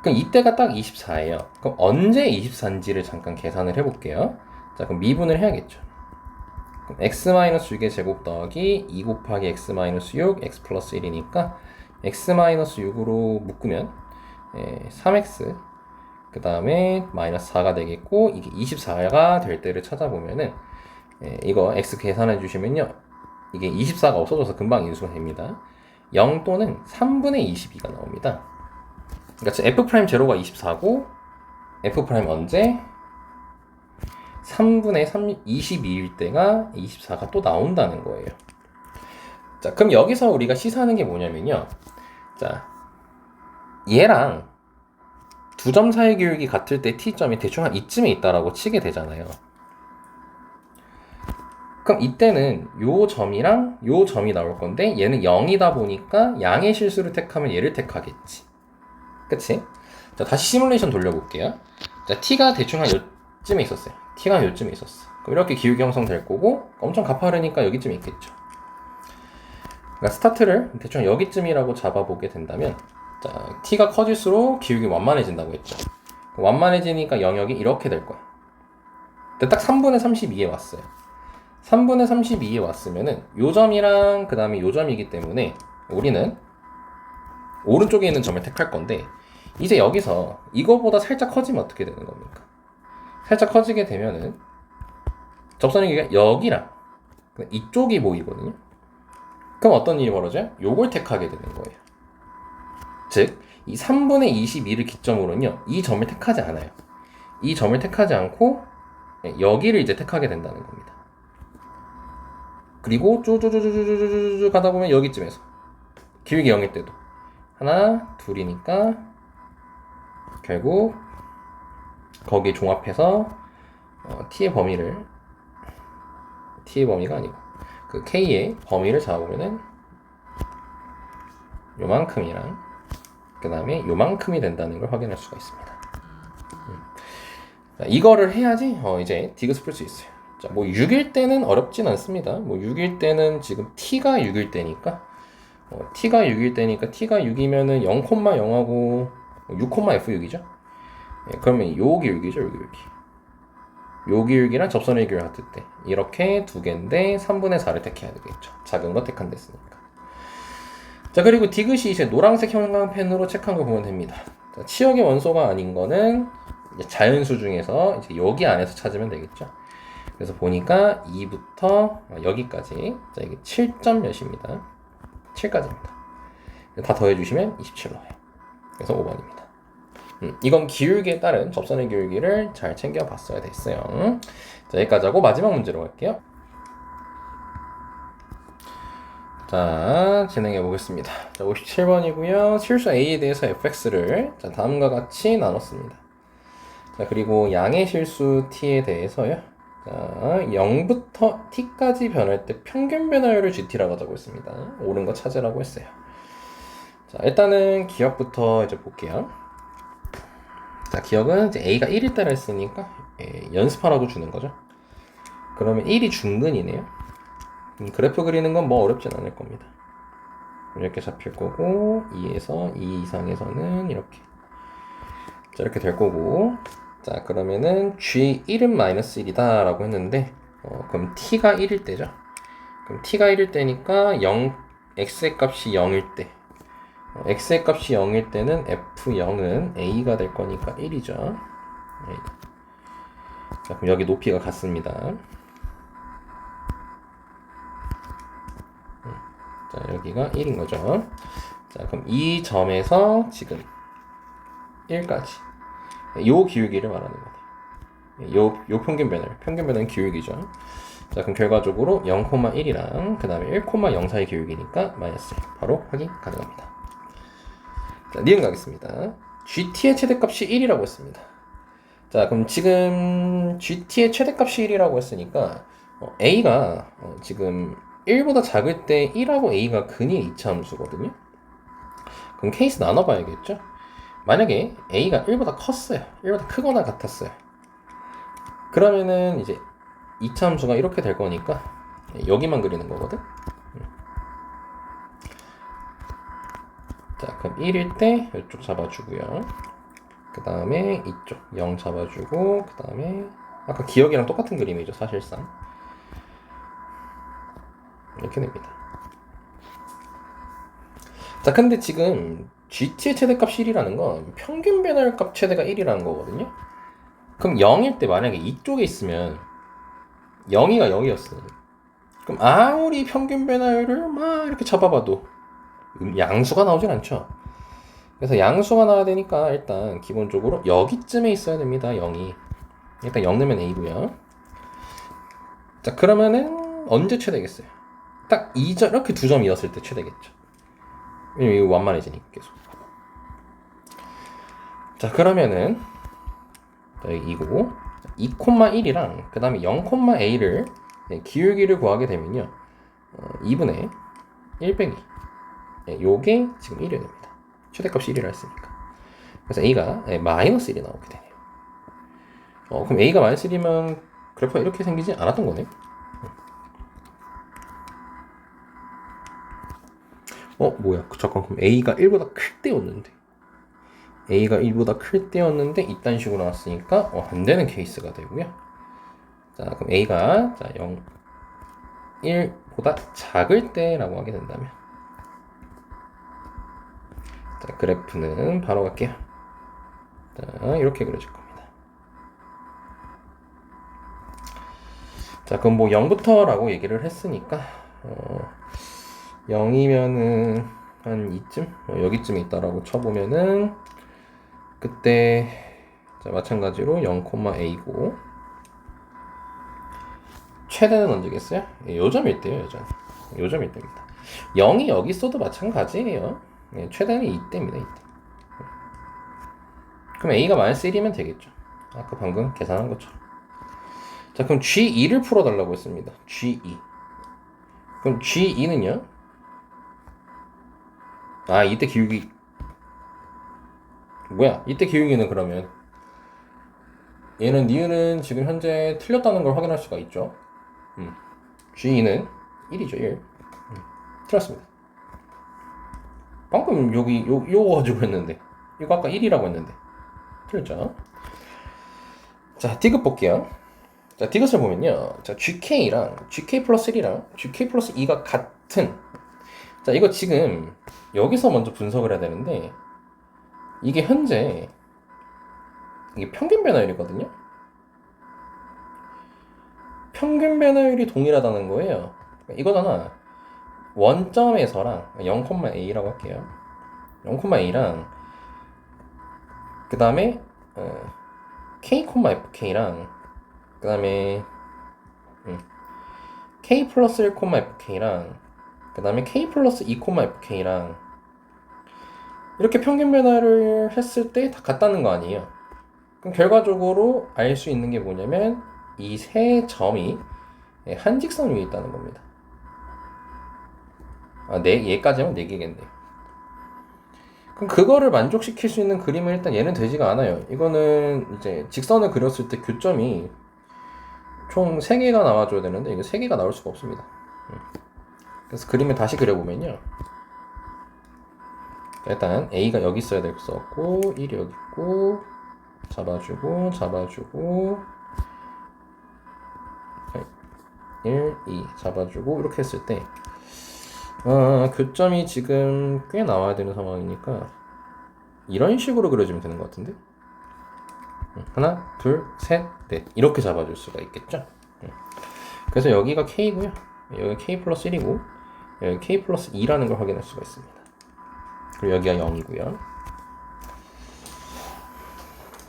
그럼 이때가 딱 24예요. 그럼 언제 24인지를 잠깐 계산을 해볼게요. 자, 그럼 미분을 해야겠죠. 그럼 x-6의 제곱 더하기 2 곱하기 x-6, x 플러스 1이니까 x-6으로 묶으면 3x 그 다음에 마이너스 4가 되겠고 이게 24가 될 때를 찾아보면은 이거 x 계산해 주시면요 이게 24가 없어져서 금방 인수가 됩니다. 0 또는 3분의 22가 나옵니다. 그러니까 f'0가 24고 f' 언제? 3분의 22일 때가 24가 또 나온다는 거예요. 자, 그럼 여기서 우리가 시사하는 게 뭐냐면요. 자, 얘랑 두 점 사이 기울기 같을 때 t점이 대충 한 이쯤에 있다라고 치게 되잖아요. 그럼 이때는 요 점이랑 요 점이 나올 건데 얘는 0이다 보니까 양의 실수를 택하면 얘를 택하겠지. 그치? 자, 다시 시뮬레이션 돌려볼게요. 자, t가 대충 한 요쯤에 있었어요. t가 요쯤에 있었어. 그럼 이렇게 기울기 형성될 거고 엄청 가파르니까 여기쯤에 있겠죠. 그러니까 스타트를 대충 여기쯤이라고 잡아보게 된다면 자, t가 커질수록 기울기 완만해진다고 했죠. 완만해지니까 영역이 이렇게 될 거야. 근데 딱 3분의 32에 왔어요. 3분의 32에 왔으면은 요 점이랑 그 다음에 요 점이기 때문에 우리는 오른쪽에 있는 점을 택할 건데, 이제 여기서 이거보다 살짝 커지면 어떻게 되는 겁니까? 살짝 커지게 되면은 접선의 길이가 여기랑 이쪽이 보이거든요. 그럼 어떤 일이 벌어져요? 요걸 택하게 되는 거예요. 즉, 이 3분의 22를 기점으로는요, 이 점을 택하지 않아요. 이 점을 택하지 않고 여기를 이제 택하게 된다는 겁니다. 그리고 쪼쪼쪼쪼쪼쪼쪼 가다 보면 여기쯤에서 길게 0일 때도 하나, 둘이니까 결국 거기에 종합해서 t의 범위가 아니고 그 k의 범위를 잡아보면은 요만큼이랑 그 다음에 요만큼이 된다는 걸 확인할 수가 있습니다. 자, 이거를 해야지 이제 디귿을 풀 수 있어요. 자, 뭐 6일 때는 어렵진 않습니다. 뭐 6일 때는 지금 t가 6일 때니까 t가 6일 때니까 t가 6이면은 0,0하고 6,f6이죠. 예, 그러면 요 기울기죠, 요 기울기. 요 기울기랑 접선의 기울기 같을 때 이렇게 두 개인데 3분의 4를 택해야 되겠죠. 작은 거 택한 됐으니까. 자, 그리고 디귿이 이제 노란색 형광펜으로 체크한 거 보면 됩니다. 자, 치역의 원소가 아닌 거는 자연수 중에서 이제 여기 안에서 찾으면 되겠죠. 그래서 보니까 2부터 여기까지, 자, 이게 7점 몇입니다. 7까지입니다. 다 더해주시면 27 나와요. 그래서 5번입니다. 이건 기울기에 따른 접선의 기울기를 잘 챙겨봤어야 됐어요. 자, 여기까지 하고 마지막 문제로 갈게요. 자, 진행해 보겠습니다. 자, 57번이고요. 실수 A에 대해서 fx를 자, 다음과 같이 나눴습니다. 자, 그리고 양의 실수 t에 대해서요. 자, 0부터 t까지 변할 때 평균 변화율을 gt라고 하자고 했습니다. 옳은 거 찾으라고 했어요. 자, 일단은 기억부터 이제 볼게요. 자, 기억은 이제 a가 1일 때라 했으니까 연습하라고 주는 거죠. 그러면 1이 중근이네요. 그래프 그리는 건 뭐 어렵진 않을 겁니다. 이렇게 잡힐 거고 2에서 2 이상에서는 이렇게 자, 이렇게 될 거고, 자, 그러면은 G1은 마이너스 1이다 라고 했는데 그럼 T가 1일 때죠. 그럼 T가 1일 때니까 X의 값이 0일 때 X의 값이 0일 때는 F0은 A가 될 거니까 1이죠. 자, 그럼 여기 높이가 같습니다. 자, 여기가 1인 거죠. 자, 그럼 이 점에서 지금 1까지 요 기울기를 말하는 거예요. 요 평균 변화는 기울기죠. 자, 그럼 결과적으로 0,1이랑 그 다음에 1,0 사이 기울기니까 마이너스 1. 바로 확인 가능합니다. 자, 니은 가겠습니다. GT의 최대값이 1이라고 했습니다. 자, 그럼 지금 GT의 최대값이 1이라고 했으니까 A가 지금 1보다 작을 때 1하고 A가 근이 이차함수거든요. 그럼 케이스 나눠봐야겠죠? 만약에 A가 1보다 컸어요. 1보다 크거나 같았어요. 그러면은 이제 이차함수가 이렇게 될 거니까 여기만 그리는 거거든. 자, 그럼 1일 때 이쪽 잡아주고요. 그 다음에 이쪽 0 잡아주고, 그 다음에 아까 기억이랑 똑같은 그림이죠, 사실상. 이렇게 됩니다. 자, 근데 지금 GT의 최대값 1이라는 건 평균 변화율값 최대가 1이라는 거거든요. 그럼 0일 때 만약에 이쪽에 있으면 0이가 0이었어요. 그럼 아무리 평균 변화율을 막 이렇게 잡아봐도 양수가 나오진 않죠. 그래서 양수가 나와야 되니까 일단 기본적으로 여기쯤에 있어야 됩니다. 0이. 일단 0 넣으면 A고요. 자, 그러면은 언제 최대겠어요? 딱 이렇게 두 점이었을 때 최대겠죠. 왜냐면 이거 완만해지니까 계속. 자, 그러면은 여기 이고 2,1이랑 그 다음에 0,a를 기울기를 구하게 되면요 2분의 1 빼기 요게 지금 1이 됩니다. 최대값이 1이라 했으니까. 그래서 a가 마이너스 1이 나오게 되네요. 그럼 a가 마이너스 1이면 그래프가 이렇게 생기지 않았던 거네. 뭐야? 잠깐, 그럼 a가 1보다 클 때였는데 a가 1보다 클 때였는데 이딴 식으로 나왔으니까 안 되는 케이스가 되고요. 자, 그럼 a가 자 0 1보다 작을 때라고 하게 된다면, 자, 그래프는 바로 갈게요. 자, 이렇게 그려질 겁니다. 자, 그럼 뭐 0부터라고 얘기를 했으니까 0이면은 한 이쯤? 여기쯤에 있다라고 쳐보면은 그때 자, 마찬가지로 0,a고 최대는 언제겠어요? 요점일 때요, 요점. 요점일 때입니다. 0이 여기 있어도 마찬가지예요. 최대는 이때입니다, 이때. 그럼 a가 마이너스 1이면 되겠죠. 아까 방금 계산한 것처럼. 자, 그럼 G2를 풀어달라고 했습니다. G2. 그럼 G2는요? 아, 이때 기울기. 뭐야? 이때 기울기는 그러면. 니은은 지금 현재 틀렸다는 걸 확인할 수가 있죠. G2는 1이죠, 1. 틀렸습니다. 방금 요거 가지고 했는데. 이거 아까 1이라고 했는데. 틀렸죠? 자, 디귿 볼게요. 자, 디귿을 보면요. 자, GK 플러스 1이랑 GK 플러스 2가 같은. 자, 이거 지금 여기서 먼저 분석을 해야 되는데, 이게 현재, 이게 평균 변화율이거든요? 평균 변화율이 동일하다는 거예요. 이거잖아. 원점에서랑 0,a라고 할게요. 0,a랑, 그 다음에, k,fk랑, 그 다음에 k 플러스 1,fk랑 그 다음에 k 플러스 2,fk랑 이렇게 평균 변화를 했을 때 다 같다는 거 아니에요. 그럼 결과적으로 알 수 있는 게 뭐냐면 이 세 점이 한직선 위에 있다는 겁니다. 아, 얘까지 하면 4개겠네요. 그럼 그거를 만족시킬 수 있는 그림은 일단 얘는 되지가 않아요. 이거는 이제 직선을 그렸을 때 교점이 총 3개가 나와줘야 되는데 이거 3개가 나올 수가 없습니다. 그래서 그림을 다시 그려보면요. 일단 A가 여기 있어야 될 수 없고 1이 여기 있고 잡아주고 1, 2 잡아주고 이렇게 했을 때 교점이 지금 꽤 나와야 되는 상황이니까 이런 식으로 그려주면 되는 것 같은데 하나, 둘, 셋, 넷 이렇게 잡아줄 수가 있겠죠. 그래서 여기가 K고요. 여기 K 플러스 1이고 여기 K 플러스 2라는 걸 확인할 수가 있습니다. 그리고 여기가 0이고요.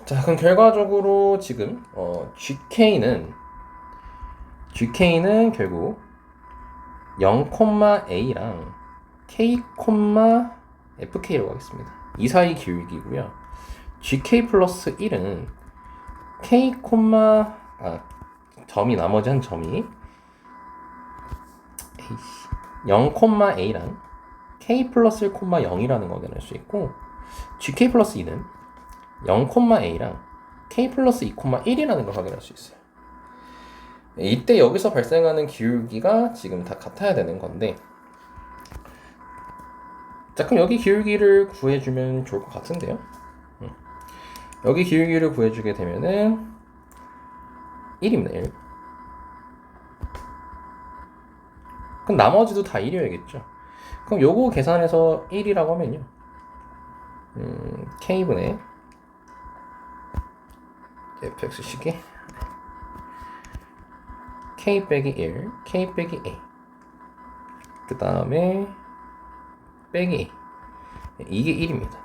자, 그럼 결과적으로 지금 GK는 결국 0,a랑 k,fk라고 하겠습니다. 이 사이 기울기고요. GK 플러스 1은 k, 점이 나머지 한 점이 0,a랑 k 플러스 1,0이라는 거 확인할 수 있고 gk 플러스 2는 0,a랑 k 플러스 2,1이라는 걸 확인할 수 있어요. 이때 여기서 발생하는 기울기가 지금 다 같아야 되는 건데 자, 그럼 여기 기울기를 구해주면 좋을 것 같은데요. 여기 기울기를 구해주게 되면은 1입니다. 1. 그럼 나머지도 다 1이어야겠죠. 그럼 요거 계산해서 1이라고 하면요. K분의 fx식이 K 빼기 1, K 빼기 A 그 다음에 빼기 A 이게 1입니다.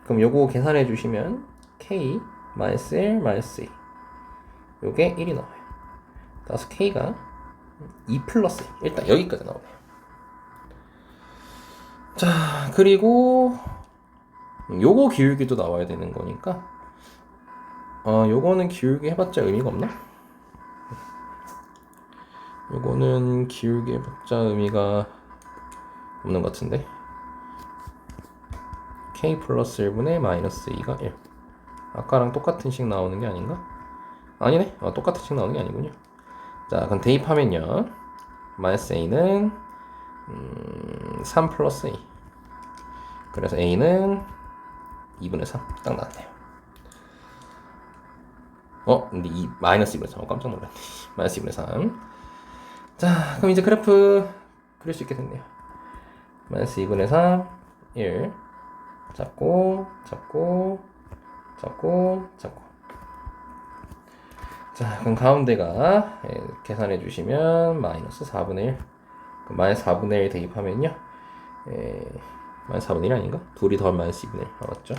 그럼 요거 계산해 주시면 K 마이너스 1 마이너스 A 요게 1이 나와요. 따라서 K가 2 플러스 1 일단 여기까지 나오네요. 자, 그리고 요거 기울기도 나와야 되는 거니까 요거는 기울기 해봤자 의미가 없나? 요거는 기울기 해봤자 의미가 없는 것 같은데 K 플러스 1분의 마이너스 2가 1 아까랑 똑같은 식 나오는 게 아닌가? 아니네. 똑같은 식 나오는 게 아니군요. 자, 그럼 대입하면요 마이너스 A는 3 플러스 A 그래서 A는 2분의 3 딱 나왔네요. 근데 이 마이너스 2분의 3 깜짝 놀랐네. 마이너스 2분의 3 자, 그럼 이제 그래프 그릴 수 있게 됐네요. 마이너스 2분의 3, 1. 잡고, 잡고, 잡고, 잡고. 자, 그럼 가운데가 계산해 주시면 마이너스 4분의 1. 마이너스 4분의 1 대입하면요. 마이너스 4분의 1 아닌가? 둘이 더하면 마이너스 2분의 1 나왔죠?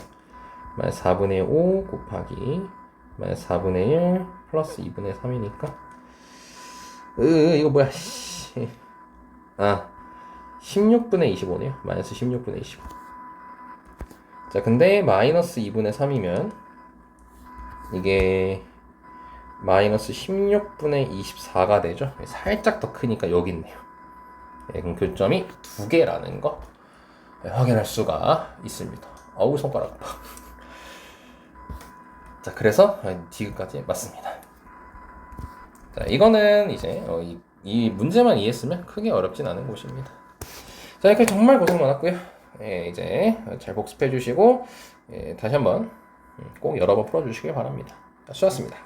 마이너스 4분의 5 곱하기 마이너스 4분의 1 플러스 2분의 3이니까 이거 뭐야? 아, 16분의 25네요. 마이너스 16분의 25. 자, 근데 마이너스 2분의 3이면 이게 마이너스 16분의 24가 되죠. 살짝 더 크니까 여기 있네요. 그럼 교점이 2개라는 거 확인할 수가 있습니다. 어우, 손가락 아파. 자, 그래서 디귿까지 맞습니다. 자, 이거는 이제 이 문제만 이해했으면 크게 어렵진 않은 곳입니다. 자, 이렇게 정말 고생 많았고요. 이제 잘 복습해 주시고 다시 한번 꼭 여러 번 풀어주시길 바랍니다. 수고하셨습니다.